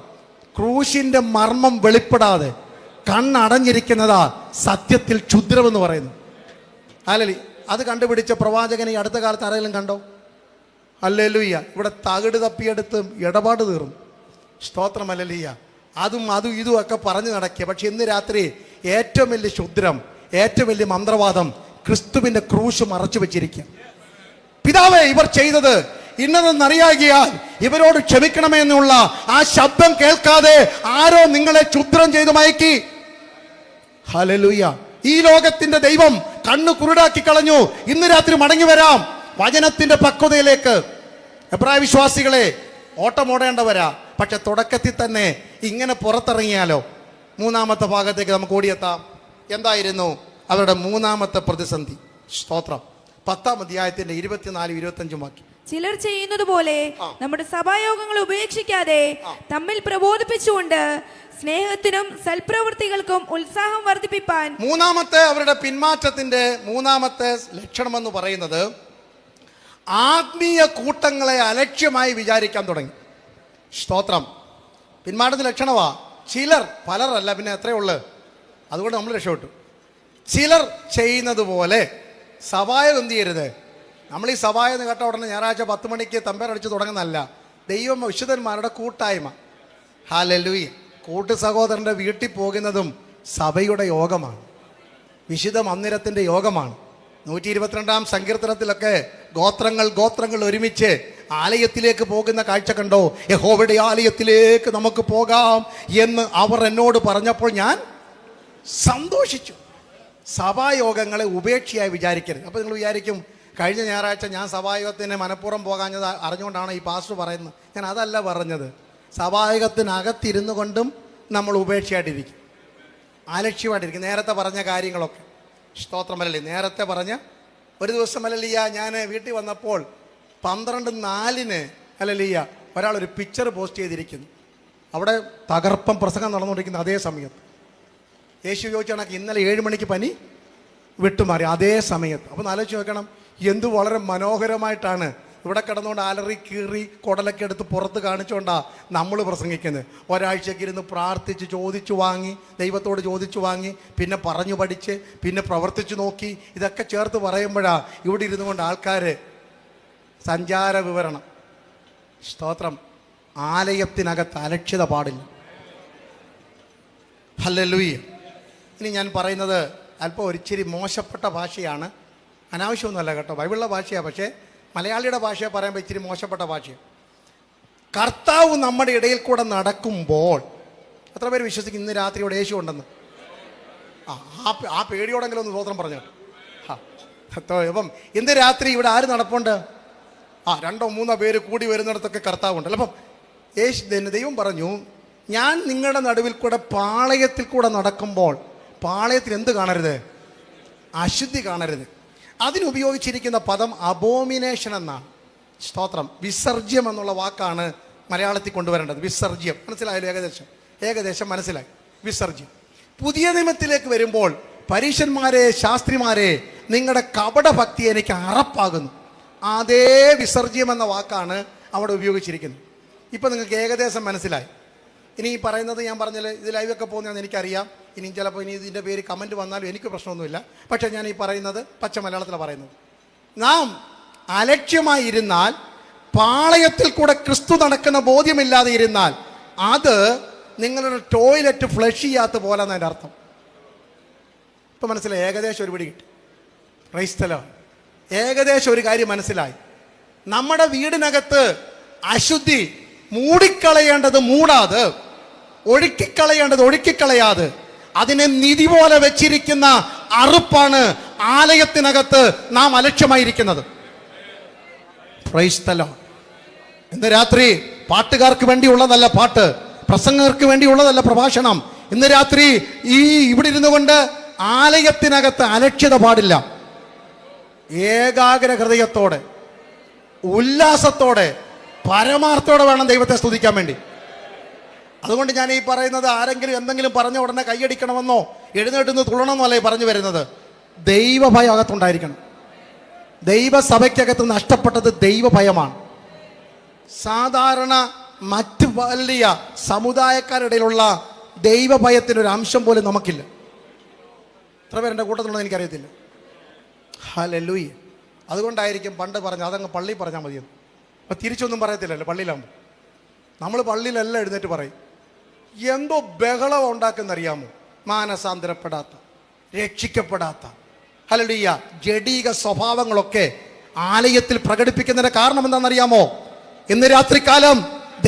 ക്രൂശിന്റെ മർമ്മം വെളിപ്പെടാതെ കണ്ണടഞ്ഞിരിക്കുന്നതാ സത്യത്തിൽ ക്ഷുദ്രമെന്ന് പറയുന്നു. അല്ലല്ലേ? അത് കണ്ടുപിടിച്ച പ്രവാചകനെ ഈ അടുത്ത കാലത്ത് ആരെങ്കിലും കണ്ടോ? ഹല്ലേലൂയ. ഇവിടെ തകിട് തപ്പിയെടുത്ത് ഇടപാട് തീർന്നു. സ്തോത്രം. ഹല്ലേലൂയ. അതും ഇതും ഒക്കെ പറഞ്ഞു നടക്കുക. പക്ഷെ ഇന്ന് രാത്രി ഏറ്റവും വലിയ ക്ഷുദ്രം, ഏറ്റവും വലിയ മന്ത്രവാദം ക്രിസ്തുവിന്റെ ക്രൂശ് മറച്ചു വെച്ചിരിക്കുക. പിതാവേ, ഇവർ ചെയ്തത് ഇന്നതെന്നറിയാകിയാൽ ഇവരോട് ക്ഷമിക്കണമെന്നുള്ള ആ ശബ്ദം കേൾക്കാതെ ആരോ നിങ്ങളെ ക്ഷുദ്രം ചെയ്തു മയക്കി. ഹല്ലേലൂയ. ഈ ലോകത്തിന്റെ ദൈവം കണ്ണു കുരുടാക്കി കളഞ്ഞു. ഇന്ന് രാത്രി മടങ്ങി വരാം വചനത്തിന്റെ പക്വതയിലേക്ക്. എബ്രായ വിശ്വാസികളെ, ഓട്ടമോടേണ്ടവരാ. പക്ഷെ തുടക്കത്തിൽ തന്നെ ഇങ്ങനെ പുറത്തിറങ്ങിയാലോ? മൂന്നാമത്തെ ഭാഗത്തേക്ക് നമുക്ക് ഓടിയെത്താം. എന്തായിരുന്നു അവരുടെ മൂന്നാമത്തെ പ്രതിസന്ധി? സ്തോത്രം. 10-ാം അധ്യായത്തിന്റെ 24-25 വാക്യം. ചിലർ ചെയ്യുന്നത് പോലെ നമ്മുടെ സഭായോഗങ്ങൾ ഉപേക്ഷിക്കാതെ തമ്മിൽ പ്രബോധിപ്പിച്ചുകൊണ്ട് സ്നേഹത്തിനും സൽപ്രവൃത്തികൾക്കും ഉത്സാഹം വർദ്ധിപ്പിപ്പാൻ. മൂന്നാമത്തെ അവരുടെ പിന്മാറ്റത്തിന്റെ മൂന്നാമത്തെ ലക്ഷണമെന്ന് പറയുന്നത് ആത്മീയ കൂട്ടങ്ങളെ അലക്ഷ്യമായി വിചാരിക്കാൻ തുടങ്ങി. സ്തോത്രം. പിന്മാറ്റത്തിന്റെ ലക്ഷണമാ. ചിലർ, പലരല്ല, പിന്നെ എത്രയുള്ളു? അതുകൊണ്ട് നമ്മൾ രക്ഷപ്പെട്ടു. ചിലർ ചെയ്യുന്നത് പോലെ സഭായം എന്ത് ചെയ്യരുത്. നമ്മൾ ഈ സഭായം എന്ന് കേട്ട ഉടനെ ഞായറാഴ്ച 10 മണിക്ക് തമ്പേരടിച്ച് തുടങ്ങുന്നതല്ല. ദൈവം വിശുദ്ധന്മാരുടെ കൂട്ടായ്മ. ഹല്ലേലൂയ. കൂട്ടു സഹോദരൻ്റെ വീട്ടിൽ പോകുന്നതും സഭയുടെ യോഗമാണ്, വിശുദ്ധ മന്ദിരത്തിൻ്റെ യോഗമാണ്. 122-ാം സങ്കീർത്തനത്തിലൊക്കെ ഗോത്രങ്ങൾ ഒരുമിച്ച് ആലയത്തിലേക്ക് പോകുന്ന കാഴ്ച കണ്ടോ? യഹോവയുടെ ആലയത്തിലേക്ക് നമുക്ക് പോകാം എന്ന് അവർ എന്നോട് പറഞ്ഞപ്പോൾ ഞാൻ സന്തോഷിച്ചു. സഭായോഗങ്ങളെ ഉപേക്ഷയായി വിചാരിക്കരുത്. അപ്പോൾ നിങ്ങൾ വിചാരിക്കും, കഴിഞ്ഞ ഞായറാഴ്ച ഞാൻ സഭായോഗത്തിന് മനഃപൂർവ്വം പോകാഞ്ഞത് അറിഞ്ഞുകൊണ്ടാണ് ഈ പാസ്റ്റർ പറയുന്നത്. ഞാൻ അതല്ല പറഞ്ഞത്. സഭായോഗത്തിനകത്തിരുന്നു കൊണ്ടും നമ്മൾ ഉപേക്ഷയായിട്ടിരിക്കും, അലക്ഷ്യമായിട്ടിരിക്കും. നേരത്തെ പറഞ്ഞ കാര്യങ്ങളൊക്കെ. സ്തോത്രമല്ലേ. നേരത്തെ പറഞ്ഞ ഒരു ദിവസം അല്ലല്ലിയ, ഞാൻ വീട്ടിൽ വന്നപ്പോൾ 12:04 അല്ലല്ലിയ ഒരാളൊരു പിക്ചർ പോസ്റ്റ് ചെയ്തിരിക്കുന്നു. അവിടെ തകർപ്പം പ്രസംഗം നടന്നുകൊണ്ടിരിക്കുന്ന അതേ സമയത്ത് യേശു ചോദിച്ച കണക്ക് ഇന്നലെ 7 മണിക്ക് പനി വിട്ടുമാറി അതേ സമയത്ത്. അപ്പം ആലോചിച്ച് നോക്കണം, എന്തു വളരെ മനോഹരമായിട്ടാണ് ഇവിടെ കിടന്നുകൊണ്ട് അലറി കീറി കുടലൊക്കെ എടുത്ത് പുറത്ത് കാണിച്ചുകൊണ്ടാണ് നമ്മൾ പ്രസംഗിക്കുന്നത്. ഒരാഴ്ചയ്ക്ക് ഇരുന്ന് പ്രാർത്ഥിച്ച് ചോദിച്ചു വാങ്ങി, ദൈവത്തോട് ചോദിച്ചു വാങ്ങി, പിന്നെ പറഞ്ഞു പഠിച്ച്, പിന്നെ പ്രവർത്തിച്ചു നോക്കി, ഇതൊക്കെ ചേർത്ത് പറയുമ്പോഴാണ് ഇവിടെ ഇരുന്നു കൊണ്ട് ആൾക്കാർ സഞ്ചാര വിവരണം. സ്തോത്രം. ആലയത്തിനകത്ത് അലക്ഷ്യത പാടില്ല. ഹല്ലേലൂയ. ഇനി ഞാൻ പറയുന്നത് അല്പം ഒരിച്ചിരി മോശപ്പെട്ട ഭാഷയാണ്, അനാവശ്യമൊന്നുമല്ല കേട്ടോ, ബൈബിളിലെ ഭാഷയാണ്. പക്ഷേ മലയാളിയുടെ ഭാഷയെ പറയുമ്പോൾ ഇച്ചിരി മോശപ്പെട്ട ഭാഷയാണ്. കർത്താവ് നമ്മുടെ ഇടയിൽ കൂടെ നടക്കുമ്പോൾ എത്ര പേര് വിശ്വസിക്കും ഇന്ന് രാത്രി ഇവിടെ യേശു ഉണ്ടെന്ന്? ആ പേടിയോടെങ്കിലും ഒന്ന് സ്വതന്ത്രം പറഞ്ഞു. അപ്പം ഇന്ന് രാത്രി ഇവിടെ ആര് നടപ്പുണ്ട്? 2-3 പേര് കൂടി വരുന്നിടത്തൊക്കെ കർത്താവുണ്ടല്ലോ. അപ്പം ദൈവം പറഞ്ഞു, ഞാൻ നിങ്ങളുടെ നടുവിൽ കൂടെ പാളയത്തിൽ കൂടെ നടക്കുമ്പോൾ പാളയത്തിൽ എന്ത് കാണരുത്? അശുദ്ധി കാണരുത്. അതിനുപയോഗിച്ചിരിക്കുന്ന പദം അബോമിനേഷൻ എന്നാണ്. സ്തോത്രം. വിസർജ്യം എന്നുള്ള വാക്കാണ് മലയാളത്തിൽ കൊണ്ടുവരേണ്ടത്. വിസർജ്യം. മനസ്സിലായല്ലോ? ഏകദേശം മനസ്സിലായി. വിസർജ്യം. പുതിയ നിയമത്തിലേക്ക് വരുമ്പോൾ പരീശന്മാരെ, ശാസ്ത്രിമാരെ, നിങ്ങളുടെ കപടഭക്തി എനിക്ക് അറപ്പാകുന്നു. അതേ വിസർജ്യം എന്ന വാക്കാണ് അവിടെ ഉപയോഗിച്ചിരിക്കുന്നത്. ഇപ്പം നിങ്ങൾക്ക് ഏകദേശം മനസ്സിലായി. ഇനി ഈ പറയുന്നത് ഞാൻ പറഞ്ഞാൽ ഇത് ലൈവൊക്കെ പോകുന്നതെന്ന് എനിക്കറിയാം. ഇനി ചിലപ്പോൾ ഇതിൻ്റെ പേര് കമൻറ്റ് വന്നാലും എനിക്ക് പ്രശ്നമൊന്നുമില്ല. പക്ഷേ ഞാൻ ഈ പറയുന്നത് പച്ച മലയാളത്തിലാണ് പറയുന്നത്. നാം അലക്ഷ്യമായിരുന്നാൽ, പാളയത്തിൽ കൂടെ ക്രിസ്തു നടക്കുന്ന ബോധ്യമില്ലാതെ ഇരുന്നാൽ, അത് നിങ്ങളുടെ ടോയ്ലറ്റ് ഫ്ലഷ് ചെയ്യാത്ത പോലെ എന്നതിൻ്റെ അർത്ഥം. ഇപ്പം മനസ്സിലായി? ഏകദേശം ഒരു പിടി കിട്ടി. ക്രൈസ്തലോ, ഏകദേശം ഒരു കാര്യം മനസ്സിലായി. നമ്മുടെ വീടിനകത്ത് അശുദ്ധി മൂടിക്കളയേണ്ടത് മൂടാതെ, ഒഴുക്കിക്കളയേണ്ടത് ഒഴുക്കിക്കളയാതെ, അതിനെ നിധി പോലെ വെച്ചിരിക്കുന്ന അറുപ്പാണ് ആലയത്തിനകത്ത് നാം അലക്ഷ്യമായിരിക്കുന്നത്. Price the Lord. ഇന്ന് രാത്രി പാട്ടുകാർക്ക് വേണ്ടിയുള്ളതല്ല പാട്ട്, പ്രസംഗർക്ക് വേണ്ടിയുള്ളതല്ല പ്രഭാഷണം. ഇന്ന് രാത്രി ഇവിടെ ഇരുന്നു കൊണ്ട് ആലയത്തിനകത്ത് അലക്ഷ്യത പാടില്ല. ഏകാഗ്ര ഹൃദയത്തോടെ, ഉല്ലാസത്തോടെ, പരമാർത്ഥത്തോടെ വേണം ദൈവത്തെ സ്തുതിക്കാൻ വേണ്ടി. അതുകൊണ്ട് ഞാൻ ഈ പറയുന്നത് ആരെങ്കിലും എന്തെങ്കിലും പറഞ്ഞ ഉടനെ കൈയടിക്കണമെന്നോ എഴുന്നേറ്റുന്ന് തുള്ളണമെന്നോ അല്ലേ പറഞ്ഞു വരുന്നത്. ദൈവഭയം അകത്തുണ്ടായിരിക്കണം. ദൈവസഭയ്ക്കകത്ത് നഷ്ടപ്പെട്ടത് ദൈവഭയമാണ്. സാധാരണ മറ്റ് വലിയ സമുദായക്കാരുടെയിലുള്ള ദൈവഭയത്തിനൊരു അംശം പോലും നമുക്കില്ല. എത്ര പേരെൻ്റെ കൂട്ടത്തിലുള്ളത് എനിക്കറിയത്തില്ല. ഹല്ലേലൂയ. അതുകൊണ്ടായിരിക്കും പണ്ട് പറഞ്ഞ അതങ്ങ് പള്ളി പറഞ്ഞാൽ മതിയെന്ന്. അപ്പം തിരിച്ചൊന്നും പറയത്തില്ലല്ലോ പള്ളിയിലാകുമ്പോൾ. നമ്മൾ പള്ളിയിലെല്ലാം എഴുന്നേറ്റ് പറയും. എന്തോ ബഹളം ഉണ്ടാക്കുന്നറിയാമോ? മാനസാന്തരപ്പെടാത്ത, രക്ഷിക്കപ്പെടാത്ത, ഹല്ലേലൂയ, ജഡീക സ്വഭാവങ്ങളൊക്കെ ആലയത്തിൽ പ്രകടിപ്പിക്കുന്നതിന്റെ കാരണം എന്താണെന്നറിയാമോ? ഇന്ന് രാത്രികാലം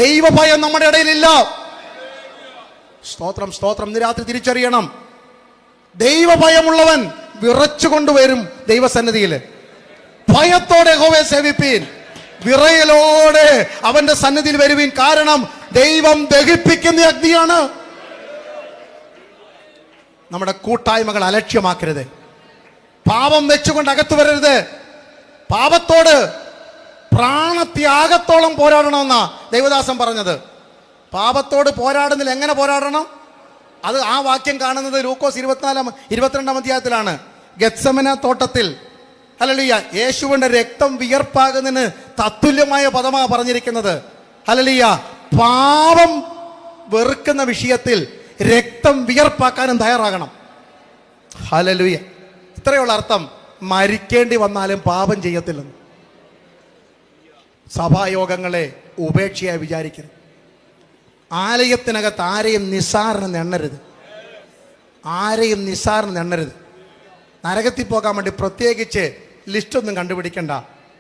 ദൈവഭയം നമ്മുടെ ഇടയിലില്ല. സ്തോത്രം, സ്തോത്രം. ഇന്ന് രാത്രി തിരിച്ചറിയണം, ദൈവഭയമുള്ളവൻ വിറച്ചുകൊണ്ടുവരും ദൈവസന്നിധിയിൽ. ഭയത്തോടെ യഹോവയെ സേവിപ്പീൻ, വിറയലോടെ അവന്റെ സന്നിധിയിൽ വരുവീൻ. കാരണം ദൈവം ദഹിപ്പിക്കുന്ന അഗ്നിയാണ്. നമ്മുടെ കൂട്ടായ്മകൾ അലക്ഷ്യമാക്കരുത്. പാപം വെച്ചുകൊണ്ട് അകത്തു വരരുത്. പാപത്തോട് പ്രാണത്യാഗത്തോളം പോരാടണമെന്നാ ദൈവദാസൻ പറഞ്ഞത്. പാപത്തോട് പോരാടുന്നില്ല. എങ്ങനെ പോരാടണം? അത് ആ വാക്യം കാണുന്നത് ലൂക്കോസ് 22 അധ്യായത്തിലാണ്. ഗെത്സമന തോട്ടത്തിൽ ഹല്ലേലൂയ യേശുവിന്റെ രക്തം വിയർപ്പാകുന്നതിന് തത്തുല്യമായ പദമാണ് പറഞ്ഞിരിക്കുന്നത്. ഹല്ലേലൂയ, പാപം വെറുക്കുന്ന വിഷയത്തിൽ രക്തം വിയർപ്പാക്കാനും തയ്യാറാകണം. ഹല്ലേലൂയ. ഇത്രയുള്ള അർത്ഥം. മരിക്കേണ്ടി വന്നാലും പാപം ചെയ്യത്തില്ലെന്ന്. സഭായോഗങ്ങളെ ഉപേക്ഷയായി വിചാരിക്കരുത്. ആലയത്തിനകത്ത് ആരെയും നിസ്സാരനെന്ന് എണ്ണരുത്. ആരെയും നിസ്സാരനെന്ന് എണ്ണരുത്. നരകത്തിൽ പോകാൻ വേണ്ടി പ്രത്യേകിച്ച് ലിസ്റ്റൊന്നും കണ്ടുപിടിക്കണ്ട.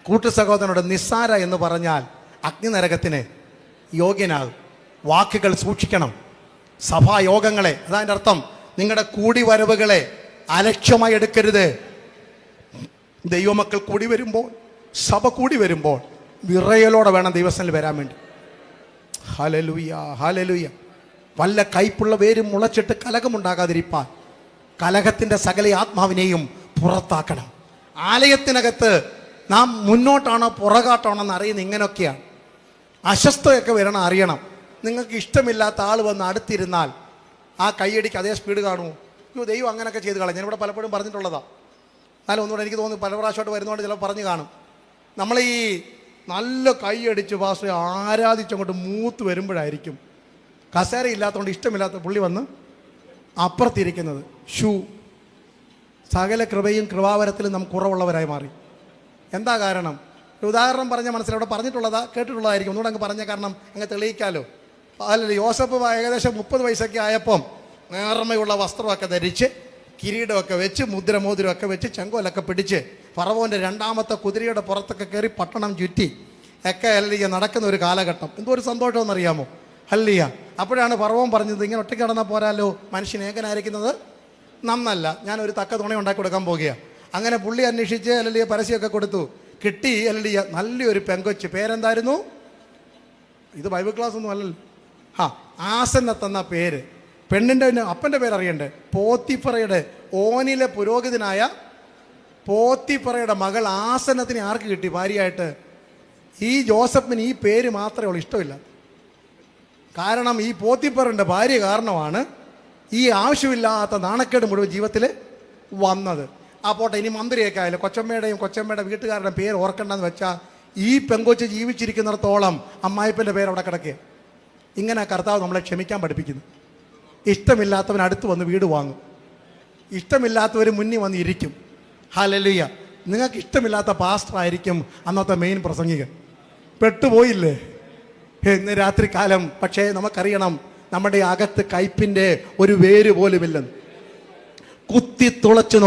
കൂട്ടു സഹോദരനോട് നിസ്സാര എന്ന് പറഞ്ഞാൽ അഗ്നി നരകത്തിന് യോഗ്യനാകും. വാക്കുകൾ സൂക്ഷിക്കണം. സഭായോഗങ്ങളെ, അതതിൻ്റെ അർത്ഥം നിങ്ങളുടെ കൂടിവരവുകളെ അലക്ഷ്യമായി എടുക്കരുത്. ദൈവമക്കൾ കൂടി വരുമ്പോൾ, സഭ കൂടി വരുമ്പോൾ വിറയലോടെ വേണം ദൈവസന്നിധിയിൽ വരാൻ വേണ്ടി. Hallelujah, hallelujah. വല്ല കയ്പുള്ള വേരും മുളച്ചിട്ട് കലഹമുണ്ടാകാതിരിപ്പാൻ കലഹത്തിൻ്റെ സകല ആത്മാവിനെയും പുറത്താക്കണം. ആലയത്തിനകത്ത് നാം മുന്നോട്ടാണോ പുറകാട്ടാണോ എന്ന് അറിയുന്നത് ഇങ്ങനെയൊക്കെയാണ്. അസ്വസ്ഥതയൊക്കെ വരണം, അറിയണം. നിങ്ങൾക്ക് ഇഷ്ടമില്ലാത്ത ആൾ വന്ന് അടുത്തിരുന്നാൽ ആ കൈയടിക്ക് അതേ സ്പീഡ് കാണുമോ? അയ്യോ, ദൈവം അങ്ങനെയൊക്കെ ചെയ്ത് കളയും. ഞാനിവിടെ പലപ്പോഴും പറഞ്ഞിട്ടുള്ളതാണ്. എന്നാലും ഒന്നുകൂടെ എനിക്ക് തോന്നുന്നു പല പ്രാവശ്യമായിട്ട് വരുന്നതുകൊണ്ട് ചിലപ്പോൾ പറഞ്ഞു കാണും. നമ്മൾ ഈ നല്ല കൈയടിച്ച് പാസ്റ്ററെ ആരാധിച്ചങ്ങോട്ട് മൂത്ത് വരുമ്പോഴായിരിക്കും കസേര ഇല്ലാത്തതുകൊണ്ട് ഇഷ്ടമില്ലാത്ത പുള്ളി വന്ന് അപ്പുറത്തിരിക്കുന്നത്. സകല കൃപയും കൃപാവരത്തിലും നമുക്ക് കുറവുള്ളവരായി മാറി. എന്താ കാരണം? ഒരു ഉദാഹരണം പറഞ്ഞ മനസ്സിൽ അവിടെ പറഞ്ഞിട്ടുള്ളതാ, കേട്ടിട്ടുള്ളതായിരിക്കും. ഒന്നുകൂടെ അങ്ങ് പറഞ്ഞ കാരണം അങ്ങ് തെളിയിക്കാലോ. അല്ലല്ലോ, യോസഫ് ഏകദേശം 30 വയസ്സൊക്കെ ആയപ്പം നേർമയുള്ള വസ്ത്രമൊക്കെ ധരിച്ച് കിരീടമൊക്കെ വെച്ച് മുദ്രമോതിരമൊക്കെ വെച്ച് ചെങ്കോലൊക്കെ പിടിച്ച് ഫറവോൻ്റെ 2ാമത്തെ കുതിരയുടെ പുറത്തൊക്കെ കയറി പട്ടണം ചുറ്റി ഒക്കെ ഹല്ലേലൂയ നടക്കുന്ന ഒരു കാലഘട്ടം. എന്തോ ഒരു സന്തോഷമെന്നറിയാമോ? ഹല്ലേലൂയ. അപ്പോഴാണ് ഫറവോൻ പറഞ്ഞത്, ഇങ്ങനെ ഒറ്റയ്ക്ക് നടന്നാൽ പോരാലോ, മനുഷ്യൻ ഏകനായിരിക്കുന്നത് നന്നല്ല, ഞാനൊരു തക്ക തുണ ഉണ്ടാക്കി കൊടുക്കാൻ പോകുകയാണ്. അങ്ങനെ പുള്ളി അന്വേഷിച്ച് ഹല്ലേലൂയ പരസ്യമൊക്കെ കൊടുത്തു. കിട്ടി ഹല്ലേലൂയ നല്ലൊരു പെങ്കൊച്ച്. പേരെന്തായിരുന്നു? ഇത് ബൈബിൾ ക്ലാസ് ഒന്നും അല്ലല്ലോ. ആസന്നത്ത് എന്ന പേര്. പെണ്ണിൻ്റെ അപ്പൻ്റെ പേരറിയണ്ടേ? പോത്തിഫറയുടെ ഓനിലെ പുരോഹിതനായ പോത്തിഫറയുടെ മകൾ ആസന്നത്തിന് ആർക്ക് കിട്ടി ഭാര്യയായിട്ട്? ഈ ജോസഫിന് ഈ പേര് മാത്രമേ ഉള്ളൂ, ഇഷ്ടമില്ല. കാരണം ഈ പോത്തിഫറിൻ്റെ ഭാര്യ കാരണമാണ് ഈ ആവശ്യമില്ലാത്ത നാണക്കേട് മുഴുവൻ ജീവിതത്തിൽ വന്നത്. ആ പോട്ടെ, ഇനി മന്ത്രിയൊക്കെ ആയാലും കൊച്ചമ്മയുടെ വീട്ടുകാരുടെ പേര് ഓർക്കണ്ടെന്ന് വെച്ചാൽ ഈ പെങ്കൊച്ച് ജീവിച്ചിരിക്കുന്നിടത്തോളം അമ്മായിപ്പൻ്റെ പേര് അവിടെ കിടക്കുക. ഇങ്ങനെ കർത്താവ് നമ്മളെ ക്ഷമിക്കാൻ പഠിപ്പിക്കുന്നു. ഇഷ്ടമില്ലാത്തവൻ അടുത്ത് വന്ന് വീട് വാങ്ങും, ഇഷ്ടമില്ലാത്തവർ മുന്നിൽ വന്ന് ഇരിക്കും. ഹല്ലേലൂയ. നിങ്ങൾക്ക് ഇഷ്ടമില്ലാത്ത പാസ്റ്റർ ആയിരിക്കും അന്നത്തെ മെയിൻ പ്രസംഗികൻ. പെട്ടുപോയില്ലേ ഇന്ന് രാത്രികാലം? പക്ഷേ നമുക്കറിയണം, നമ്മുടെ അകത്ത് കയ്പിൻ്റെ ഒരു വേര് പോലുമില്ലെന്ന്. കുത്തിത്തുളച്ചു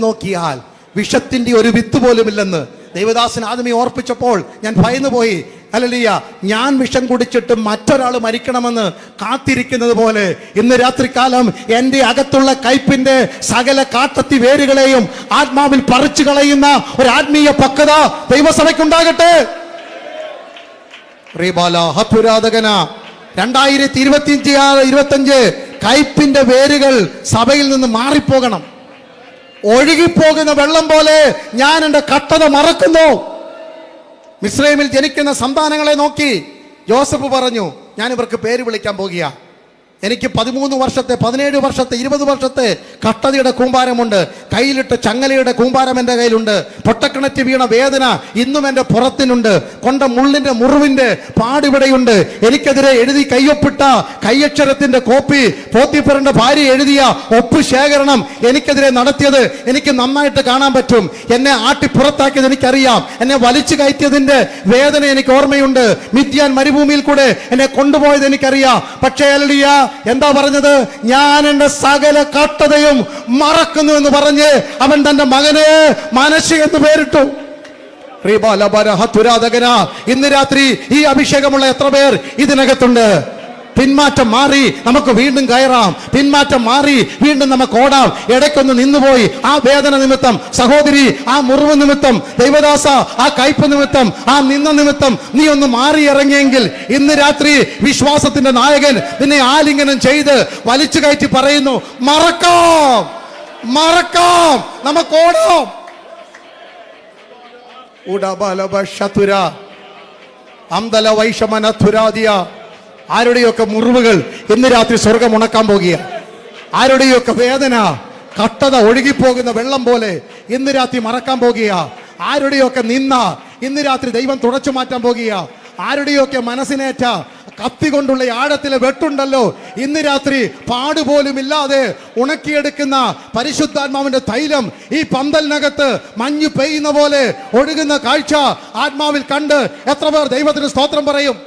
നോക്കിയാൽ വിഷത്തിൻ്റെ ഒരു വിത്ത് പോലുമില്ലെന്ന് ദൈവദാസൻ ആദ്യമേ ഓർപ്പിച്ചപ്പോൾ ഞാൻ ഭയന്നു പോയി. ഹല്ലേലൂയ. ഞാൻ വിഷം കുടിച്ചിട്ട് മറ്റൊരാൾ മരിക്കണമെന്ന് കാത്തിരിക്കുന്നത് പോലെ ഇന്ന് രാത്രികാലം എൻ്റെ അകത്തുള്ള കയ്പിൻ്റെ സകല കാട്ടത്തി വേരുകളെയും ആത്മാവിൽ പറിച്ചു കളയുന്ന ഒരു ആത്മീയ പക്വത ദൈവസഭയ്ക്കുണ്ടാകട്ടെ. 2025 കയ്പിന്റെ വേരുകൾ സഭയിൽ നിന്ന് മാറിപ്പോകണം. ഒഴുകിപ്പോകുന്ന വെള്ളം പോലെ ഞാൻ എൻ്റെ കട്ടത മറക്കുന്നു. മിസ്രൈമിൽ ജനിക്കുന്ന സന്താനങ്ങളെ നോക്കി യോസഫ് പറഞ്ഞു, ഞാൻ ഇവർക്ക് പേര് വിളിക്കാൻ പോകുക. എനിക്ക് 13 വർഷത്തെ 17 വർഷത്തെ 20 വർഷത്തെ കഷ്ടതയുടെ കൂമ്പാരമുണ്ട്. കയ്യിലിട്ട് ചങ്ങലയുടെ കൂമ്പാരം എൻ്റെ കയ്യിലുണ്ട്. പൊട്ടക്കിണറ്റ് വീണ വേദന ഇന്നും എൻ്റെ പുറത്തിനുണ്ട്. കൊണ്ട മുള്ളിൻ്റെ മുറിവിൻ്റെ പാടിവിടെയുണ്ട്. എനിക്കെതിരെ എഴുതി കയ്യൊപ്പിട്ട കയ്യക്ഷരത്തിൻ്റെ കോപ്പി പോത്തിഫറിന്റെ ഭാര്യ എഴുതിയ ഒപ്പ് ശേഖരണം എനിക്കെതിരെ നടത്തിയത് എനിക്ക് നന്നായിട്ട് കാണാൻ പറ്റും. എന്നെ ആട്ടി പുറത്താക്കിയത് എനിക്കറിയാം. എന്നെ വലിച്ചു കയറ്റിയതിൻ്റെ വേദന എനിക്ക് ഓർമ്മയുണ്ട്. മിദ്യാൻ മരുഭൂമിയിൽ കൂടെ എന്നെ കൊണ്ടുപോയത് എനിക്കറിയാം. പക്ഷേ എന്താ പറഞ്ഞത്? ഞാൻ എൻ്റെ സകല കഷ്ടതയും മറക്കുന്നു എന്ന് പറഞ്ഞ് അവൻ തന്റെ മകന് മനശ്ശെ എന്ന് പേരിട്ടു. ഇന്ന് രാത്രി ഈ അഭിഷേകമുള്ള എത്ര പേർ ഇതിനകത്തുണ്ട്? പിന്മാറ്റം മാറി നമുക്ക് വീണ്ടും കയറാം. പിന്മാറ്റം മാറി വീണ്ടും നമുക്ക് ഓടാം. ഇടയ്ക്കൊന്ന് നിന്നുപോയി ആ വേദന നിമിത്തം, സഹോദരി ആ മുറിവ് നിമിത്തം, ദൈവദാസ ആ കയ്പ് നിമിത്തം, ആ നിന്ന നിമിത്തം നീ ഒന്ന് മാറി ഇറങ്ങിയെങ്കിൽ ഇന്ന് രാത്രി വിശ്വാസത്തിന്റെ നായകൻ നിന്നെ ആലിംഗനം ചെയ്ത് വലിച്ചു കയറ്റി പറയുന്നു, മറക്കാം, മറക്കാം, നമുക്ക് ഓടാം. ആരുടെയൊക്കെ മുറിവുകൾ ഇന്ന് രാത്രി സ്വർഗം ഉണക്കാൻ പോകുക. ആരുടെയൊക്കെ വേദന കട്ടത ഒഴുകിപ്പോകുന്ന വെള്ളം പോലെ ഇന്ന് രാത്രി മറക്കാൻ പോകുക. ആരുടെയൊക്കെ നിന്ന ഇന്ന് രാത്രി ദൈവം തുടച്ചു മാറ്റാൻ പോകുക. ആരുടെയൊക്കെ മനസ്സിനേറ്റ കത്തി കൊണ്ടുള്ള ആഴത്തിലെ വെട്ടുണ്ടല്ലോ, ഇന്ന് രാത്രി പാടുപോലും ഇല്ലാതെ ഉണക്കിയെടുക്കുന്ന പരിശുദ്ധാത്മാവിന്റെ തൈലം ഈ പന്തലിനകത്ത് മഞ്ഞു പെയ്യുന്ന പോലെ ഒഴുകുന്ന കാഴ്ച ആത്മാവിൽ കണ്ട് എത്ര പേർ ദൈവത്തിന് സ്തോത്രം പറയും?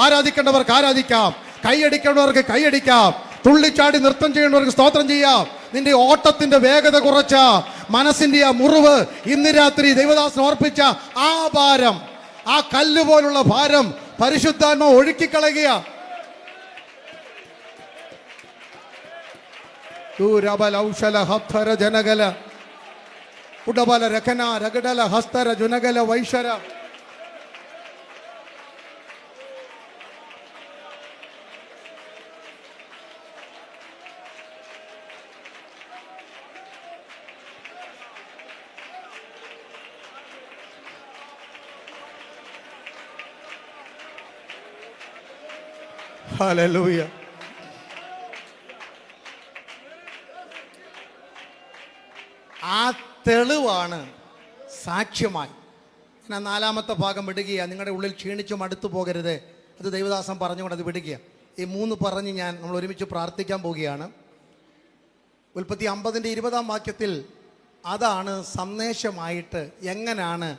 ആരാധിക്കേണ്ടവർക്ക് ആരാധിക്കാം, കൈയടിക്കേണ്ടവർക്ക് കൈയടിക്കാം, തുള്ളിച്ചാടി നൃത്തം ചെയ്യേണ്ടവർക്ക് സ്തോത്രം ചെയ്യാം. നിന്റെ ഓട്ടത്തിന്റെ വേഗത കുറച്ച മനസ്സിന്റെ ആ മുറിവ് ഇന്ന് രാത്രി ദൈവദാസൻ ഓർപ്പിച്ച ആ ഭാരം, ആ കല്ല് പോലുള്ള ഭാരം പരിശുദ്ധാത്മ ഒഴുക്കിക്കളയുക. ജനകല ഉടബല രഖന രഗഡല ഹസ്തര ജുനകല വൈശര. ഹല്ലേലൂയ. ആ തെളിവാണ് സാക്ഷ്യമായി. ഞാൻ 4-ാമത്തെ ഭാഗം വിടുകയാണ്. നിങ്ങളുടെ ഉള്ളിൽ ക്ഷീണിച്ചു മടുത്തു പോകരുത്. അത് ദൈവദാസൻ പറഞ്ഞുകൊണ്ട് അത് വിടുക. ഈ 3 പറഞ്ഞ് നമ്മൾ ഒരുമിച്ച് പ്രാർത്ഥിക്കാൻ പോവുകയാണ്. ഉൽപ്പത്തി 50-20 വാക്യത്തിൽ അതാണ് സന്ദേശമായിട്ട് എങ്ങനെയാണ്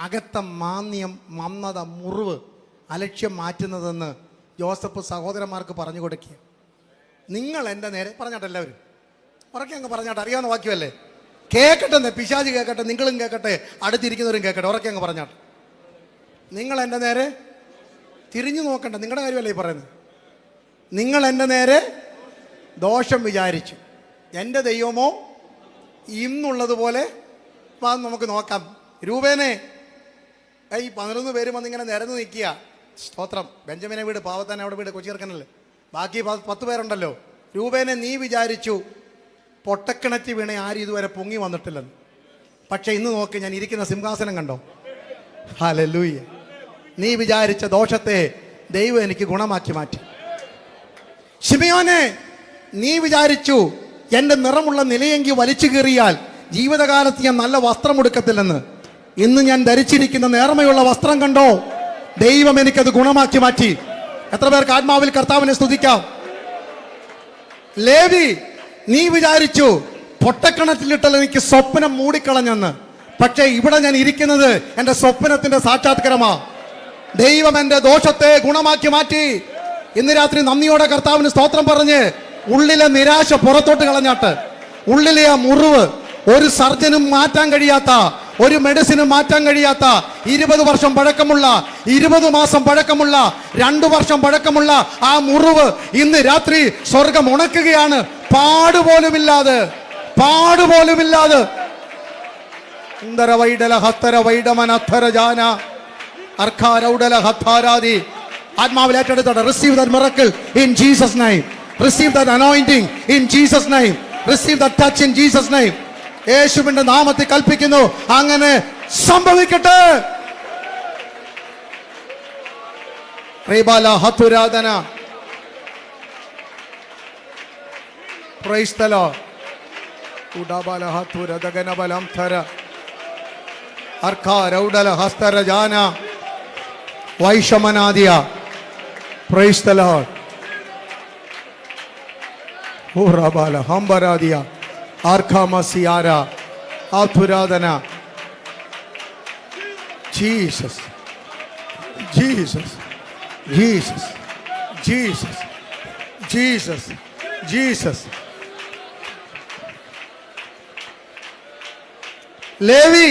അകത്ത മാന്യം, മന്ദത, മുറിവ്, അലക്ഷ്യം മാറ്റുന്നതെന്ന് ജോസഫ് സഹോദരന്മാർക്ക് പറഞ്ഞു കൊടുക്കുക. നിങ്ങൾ എൻ്റെ നേരെ പറഞ്ഞാട്ടെ, എല്ലാവരും ഉറക്കെ അങ്ങ് പറഞ്ഞാട്ടെ. അറിയാവുന്ന വാക്യമല്ലേ? കേൾക്കട്ടെ, പിശാച് കേൾക്കട്ടെ, നിങ്ങളും കേൾക്കട്ടെ, അടുത്തിരിക്കുന്നവരും കേൾക്കട്ടെ. ഉറക്കെ അങ്ങ് പറഞ്ഞാട്ടെ. നിങ്ങൾ എൻ്റെ നേരെ തിരിഞ്ഞു നോക്കണ്ട. നിങ്ങളുടെ കാര്യമല്ലേ ഈ പറയുന്നത്? നിങ്ങൾ എൻ്റെ നേരെ ദോഷം വിചാരിച്ചു. എൻ്റെ ദൈവമോ ഇന്നുള്ളതുപോലെ നമുക്ക് നോക്കാം. രൂപേനെ ഈ 11 പേരും വന്നിങ്ങനെ നിരന്ന് നിൽക്കുക. സ്തോത്രം. ബെഞ്ചമിനെ വീട്, പാവത്താനെ അവിടെ വീട്, കൊച്ചിയർക്കനല്ലേ, ബാക്കി 10 പേരുണ്ടല്ലോ. രൂപേനെ നീ വിചാരിച്ചു പൊട്ടക്കിണറ്റി വീണ ആരും ഇതുവരെ പൊങ്ങി വന്നിട്ടില്ലെന്ന്. പക്ഷെ ഇന്ന് നോക്ക്, ഞാൻ ഇരിക്കുന്ന സിംഹാസനം കണ്ടോ? ഹല്ലേലൂയ. നീ വിചാരിച്ച ദോഷത്തെ ദൈവം എനിക്ക് ഗുണമാക്കി മാറ്റി. ശിമയോനെ, നീ വിചാരിച്ചു എൻ്റെ നിറമുള്ള നിലയെങ്കിൽ വലിച്ചു കീറിയാൽ ജീവിതകാലത്ത് ഞാൻ നല്ല വസ്ത്രം ഉടുക്കത്തില്ലെന്ന്. ഇന്ന് ഞാൻ ധരിച്ചിരിക്കുന്ന നേർമയുള്ള വസ്ത്രം കണ്ടോ? ദൈവം എനിക്കത് ഗുണമാക്കി മാറ്റി. എത്ര പേർക്ക് ആത്മാവിൽ കർത്താവിനെ സ്തുതിക്കാം? ലേവി, നീ വിചാരിച്ചു പൊട്ടക്കിണറ്റിലിട്ടാൽ എനിക്ക് സ്വപ്നം മൂടിക്കളഞ്ഞെന്ന്. പക്ഷേ ഇവിടെ ഞാൻ ഇരിക്കുന്നത് എൻ്റെ സ്വപ്നത്തിന്റെ സാക്ഷാത്കാരമാ. ദൈവം എൻ്റെ ദോഷത്തെ ഗുണമാക്കി മാറ്റി. ഇന്ന് രാത്രി നന്ദിയോടെ കർത്താവിന് സ്തോത്രം പറഞ്ഞ് ഉള്ളിലെ നിരാശ പുറത്തോട്ട് കളഞ്ഞാട്ട്, ഉള്ളിലെ ആ മുറിവ് ഒരു സർജനും മാറ്റാൻ കഴിയാത്ത, ഒരു മെഡിസിനും മാറ്റാൻ കഴിയാത്ത 20 വർഷം പഴക്കമുള്ള, 20 മാസം പഴക്കമുള്ള, 2 വർഷം പഴക്കമുള്ള ആ മുറിവ് ഇന്ന് രാത്രി സ്വർഗം ഉണക്കുകയാണ്. പാടുപോലുമില്ലാതെ, പാടുപോലുമില്ലാതെ. ആത്മാവിൽ ഏറ്റെടുത്തോട്ടെ. Receive that miracle in Jesus name. Receive that anointing in Jesus name. Receive that touch in Jesus name. യേശുവിന്റെ നാമത്തിൽ കൽപ്പിക്കുന്നു, അങ്ങനെ സംഭവിക്കട്ടെ. Praise the Lord. Udabala hatura dagana balam thara. Arka raudala hastara jana. Vaishamanadia. Praise the Lord. Urabala hambaradia. Arka masiara. Athuradana. Jesus. Jesus. Jesus. Jesus. Jesus. Jesus. Levi,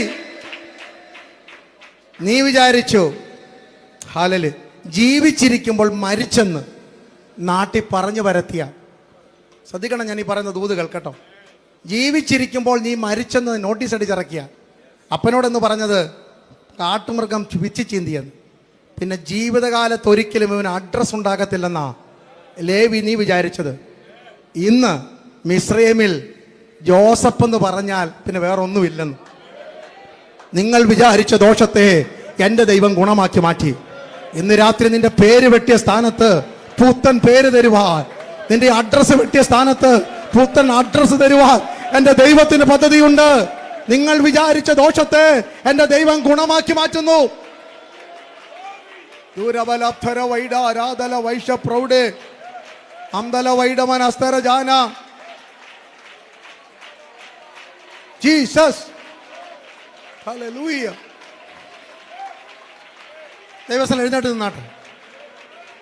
നീ വിചാരിച്ചു ഹാലല് ജീവിച്ചിരിക്കുമ്പോൾ മരിച്ചെന്ന് നാട്ടിൽ പറഞ്ഞു പരത്തിയ. ശ്രദ്ധിക്കണം, ഞാൻ ഈ പറയുന്ന ദൂതുകൾ കേട്ടോ. ജീവിച്ചിരിക്കുമ്പോൾ നീ മരിച്ചെന്ന് നോട്ടീസ് അടിച്ചിറക്കിയ അപ്പനോടെന്ന് പറഞ്ഞത് കാട്ടുമൃഗം പിച്ചി ചീന്തിയെന്ന്. പിന്നെ ജീവിതകാലത്ത് ഒരിക്കലും ഇവന് അഡ്രസ് ഉണ്ടാകത്തില്ലെന്നാ ലേവി നീ വിചാരിച്ചത്. ഇന്ന് മിസ്രൈമിൽ ജോസഫ് എന്ന് പറഞ്ഞാൽ പിന്നെ വേറെ ഒന്നുമില്ലെന്ന്. നിങ്ങൾ വിചാരിച്ച ദോഷത്തെ എൻ്റെ ദൈവം ഗുണമാക്കി മാറ്റി. ഇന്ന് രാത്രി നിന്റെ പേര് വെട്ടിയ സ്ഥാനത്ത് പുത്തൻ പേര് തരുവാൻ, നിന്റെ അഡ്രസ് വെട്ടിയ സ്ഥാനത്ത് പുത്തൻ അഡ്രസ് തരുവാൻ എൻ്റെ ദൈവത്തിന് പദ്ധതിയുണ്ട്. നിങ്ങൾ വിചാരിച്ച ദോഷത്തെ എൻ്റെ ദൈവം ഗുണമാക്കി മാറ്റുന്നു. ദൂരബലപ്തര വൈഡ ആരാധല വൈശ പ്രൗഢേ അംദല വൈഡമൻ അസ്തര ജാന. ജീസസ്. ഹല്ലേലൂയ. ദൈവസ്ഥലം എഴുന്നേറ്റ് നിന്നാട്ടെ.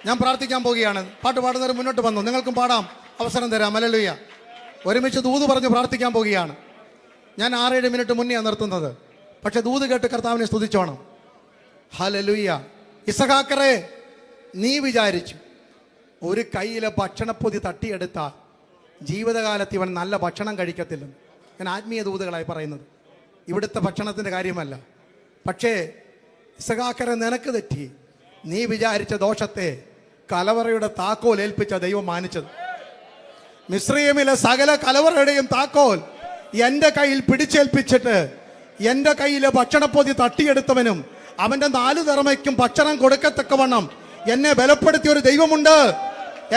ഞാൻ പ്രാർത്ഥിക്കാൻ പോവുകയാണ്. പാട്ട് പാടുന്നവർ മുന്നോട്ട് വന്നു. നിങ്ങൾക്കും പാടാം, അവസരം തരാം. ഹല്ലേലൂയ. ഒരുമിച്ച് ദൂത് പറഞ്ഞ് പ്രാർത്ഥിക്കാൻ പോവുകയാണ്. ഞാൻ 6-7 മിനിറ്റ് മുന്നെയാണ് നിർത്തുന്നത്. പക്ഷെ ദൂത് കേട്ട് കർത്താവിനെ സ്തുതിച്ചോണം. ഹല്ലേലൂയ. ഇസഹാക്കറെ, നീ വിചാരിച്ചു ഒരു കയ്യിലെ ഭക്ഷണപ്പൊതി തട്ടിയെടുത്താൽ ജീവിതകാലത്ത് ഇവൻ നല്ല ഭക്ഷണം കഴിക്കത്തില്ലെന്ന്. ഞാൻ ആത്മീയ ദൂതുകളായി പറയുന്നത്, ഇവിടുത്തെ ഭക്ഷണത്തിൻ്റെ കാര്യമല്ല. പക്ഷേ ഇസഹാക്കറെ, നിനക്ക് തെറ്റി. നീ വിചാരിച്ച ദോഷത്തെ കലവറയുടെ താക്കോൽ ഏൽപ്പിച്ച ദൈവം മാനിച്ചത്. മിസ്രൈമിലെ സകല കലവറയുടെയും താക്കോൽ എൻ്റെ കയ്യിൽ പിടിച്ചേൽപ്പിച്ചിട്ട് എൻ്റെ കയ്യിലെ ഭക്ഷണപ്പൊതി തട്ടിയെടുത്തവനും അവൻ്റെ 4 തലമുറയ്ക്കും ഭക്ഷണം കൊടുക്കത്തക്കവണ്ണം എന്നെ ബലപ്പെടുത്തിയ ഒരു ദൈവമുണ്ട്.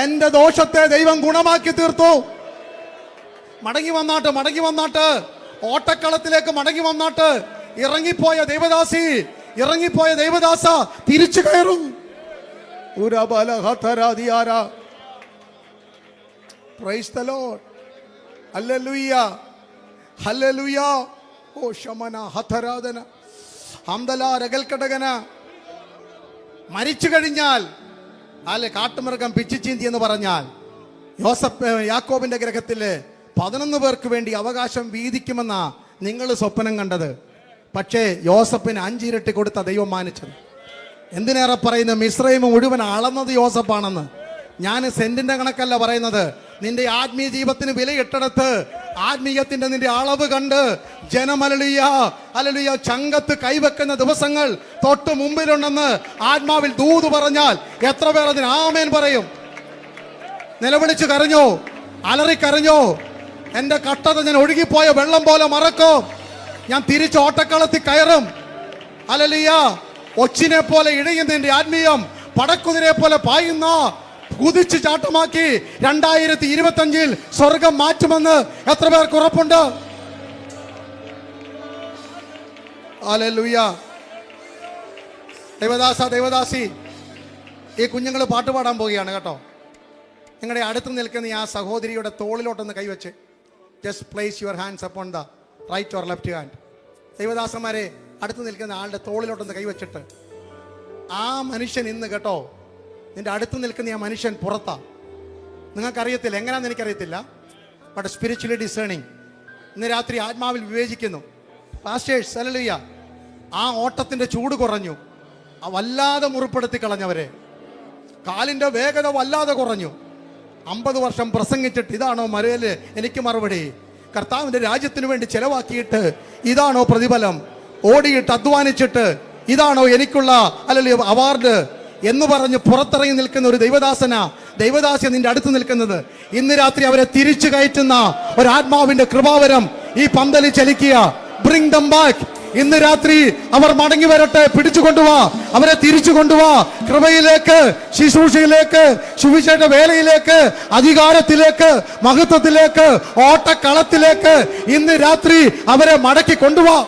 എൻ്റെ ദോഷത്തെ ദൈവം ഗുണമാക്കി തീർത്തു. മടങ്ങി വന്നാട്ട് ഓട്ടക്കളത്തിലേക്ക് മടങ്ങി വന്നാട്ട് ഇറങ്ങിപ്പോയ ദൈവദാസ തിരിച്ചു കയറും. Praise the Lord. Hallelujah. Hallelujah. Oh Shamana Hatharadana. Hamdala Ragalkadagana. മരിച്ചു കഴിഞ്ഞാൽ അല്ലെ കാട്ടുമൃഗം പിച്ചിച്ചീന്തി എന്ന് പറഞ്ഞാൽ യാക്കോബിന്റെ ഗ്രഹത്തില് 11 പേർക്ക് വേണ്ടി അവകാശം വീതിക്കുമെന്നാ നിങ്ങൾ സ്വപ്നം കണ്ടത്. പക്ഷേ യോസഫിന് 5 ഇരട്ടി കൊടുത്ത ദൈവം മാനിച്ചത്. എന്തിനേറെ പറയുന്നത്, മിസ്രൈം മുഴുവൻ അളന്നത് യോസഫാണെന്ന്. ഞാൻ സെന്റിന്റെ കണക്കല്ല പറയുന്നത്. നിന്റെ ആത്മീയ ജീവിതത്തിന് വിലയിട്ടെടുത്ത് ആത്മീയത്തിന്റെ നിന്റെ അളവ് കണ്ട് ജനമലലിയ ചങ്കത്ത് കൈവെക്കുന്ന ദിവസങ്ങൾ തൊട്ട് മുമ്പിലുണ്ടെന്ന് ആത്മാവിൽ ദൂത് പറഞ്ഞാൽ എത്ര പേർ അതിന് ആമേൻ പറയും? നിലവിളിച്ച് കരഞ്ഞോ, അലറിക്കരഞ്ഞോ? എന്റെ കട്ടത ഞാൻ ഒഴുകിപ്പോയ വെള്ളം പോലെ മറക്കും. ഞാൻ തിരിച്ച് ഓട്ടക്കളത്തിൽ കയറും. ഹല്ലേലൂയ. ഒച്ചിനെ പോലെ ഇഴയുന്ന നിന്റെ ആത്മീയം പടക്കുതിരെ പോലെ പായുന്ന കുതിച്ച് ചാട്ടമാക്കി 2025 സ്വർഗം മാറ്റുമെന്ന് എത്ര പേർക്ക് ഉറപ്പുണ്ട്? ഹല്ലേലൂയ. ദേവദാസി, ഈ കുഞ്ഞുങ്ങൾ പാട്ട് പാടാൻ പോവുകയാണ് കേട്ടോ. നിങ്ങളുടെ അടുത്ത് നിൽക്കുന്ന ആ സഹോദരിയുടെ തോളിലോട്ടൊന്ന് കൈവച്ച് just place your hands upon the right or left hand. ദൈവദാസന്മാരെ, അടുത്ത് നിൽക്കുന്ന ആളുടെ തോളിലോട്ടൊന്ന് കൈവച്ചിട്ട് ആ മനുഷ്യൻ ഇന്ന് കേട്ടോ, നിന്റെ അടുത്ത് നിൽക്കുന്ന ആ മനുഷ്യൻ പുറത്താ. നിങ്ങൾക്കറിയത്തില്ല, എങ്ങനെയാണെന്ന് എനിക്കറിയത്തില്ല. ബട്ട് സ്പിരിച്വലി ഡിസേണിങ് ഇന്ന് രാത്രി ആത്മാവിൽ വിവേചിക്കുന്നു. Pastors, hallelujah. ആ ഓട്ടത്തിന്റെ ചൂട് കുറഞ്ഞു, വല്ലാതെ മുറിപ്പെടുത്തി കളഞ്ഞവരെ. കാലിന്റെ വേഗത വല്ലാതെ കുറഞ്ഞു. 50 വർഷം പ്രസംഗിച്ചിട്ട് ഇതാണോ മറുപടി? എനിക്ക് മറുപടി, കർത്താവിന്റെ രാജ്യത്തിന് വേണ്ടി ചെലവാക്കിയിട്ട് ഇതാണോ പ്രതിഫലം? ഓടിയിട്ട് അധ്വാനിച്ചിട്ട് ഇതാണോ എനിക്കുള്ള അല്ലെങ്കിൽ അവാർഡ് എന്ന് പറഞ്ഞ് പുറത്തിറങ്ങി നിൽക്കുന്ന ഒരു ദൈവദാസ്യ നിന്റെ അടുത്ത് നിൽക്കുന്നത്. ഇന്ന് രാത്രി അവരെ തിരിച്ചു കയറ്റുന്ന ഒരു ആത്മാവിന്റെ കൃപാവരം ഈ പന്തലിൽ ചലിക്കുക. ബ്രിങ് ദം ബാക്ക് ഇന്ന് രാത്രി അവർ മടങ്ങി വരട്ടെ. പിടിച്ചു കൊണ്ടുവാ, അവരെ തിരിച്ചു കൊണ്ടുവാ കൃപയിലേക്ക്, ശുശ്രൂഷയിലേക്ക്, സുവിശേഷ വേലയിലേക്ക്, അധികാരത്തിലേക്ക്, മഹത്വത്തിലേക്ക്, ഓട്ടക്കളത്തിലേക്ക് ഇന്ന് രാത്രി അവരെ മടക്കി കൊണ്ടുവാ.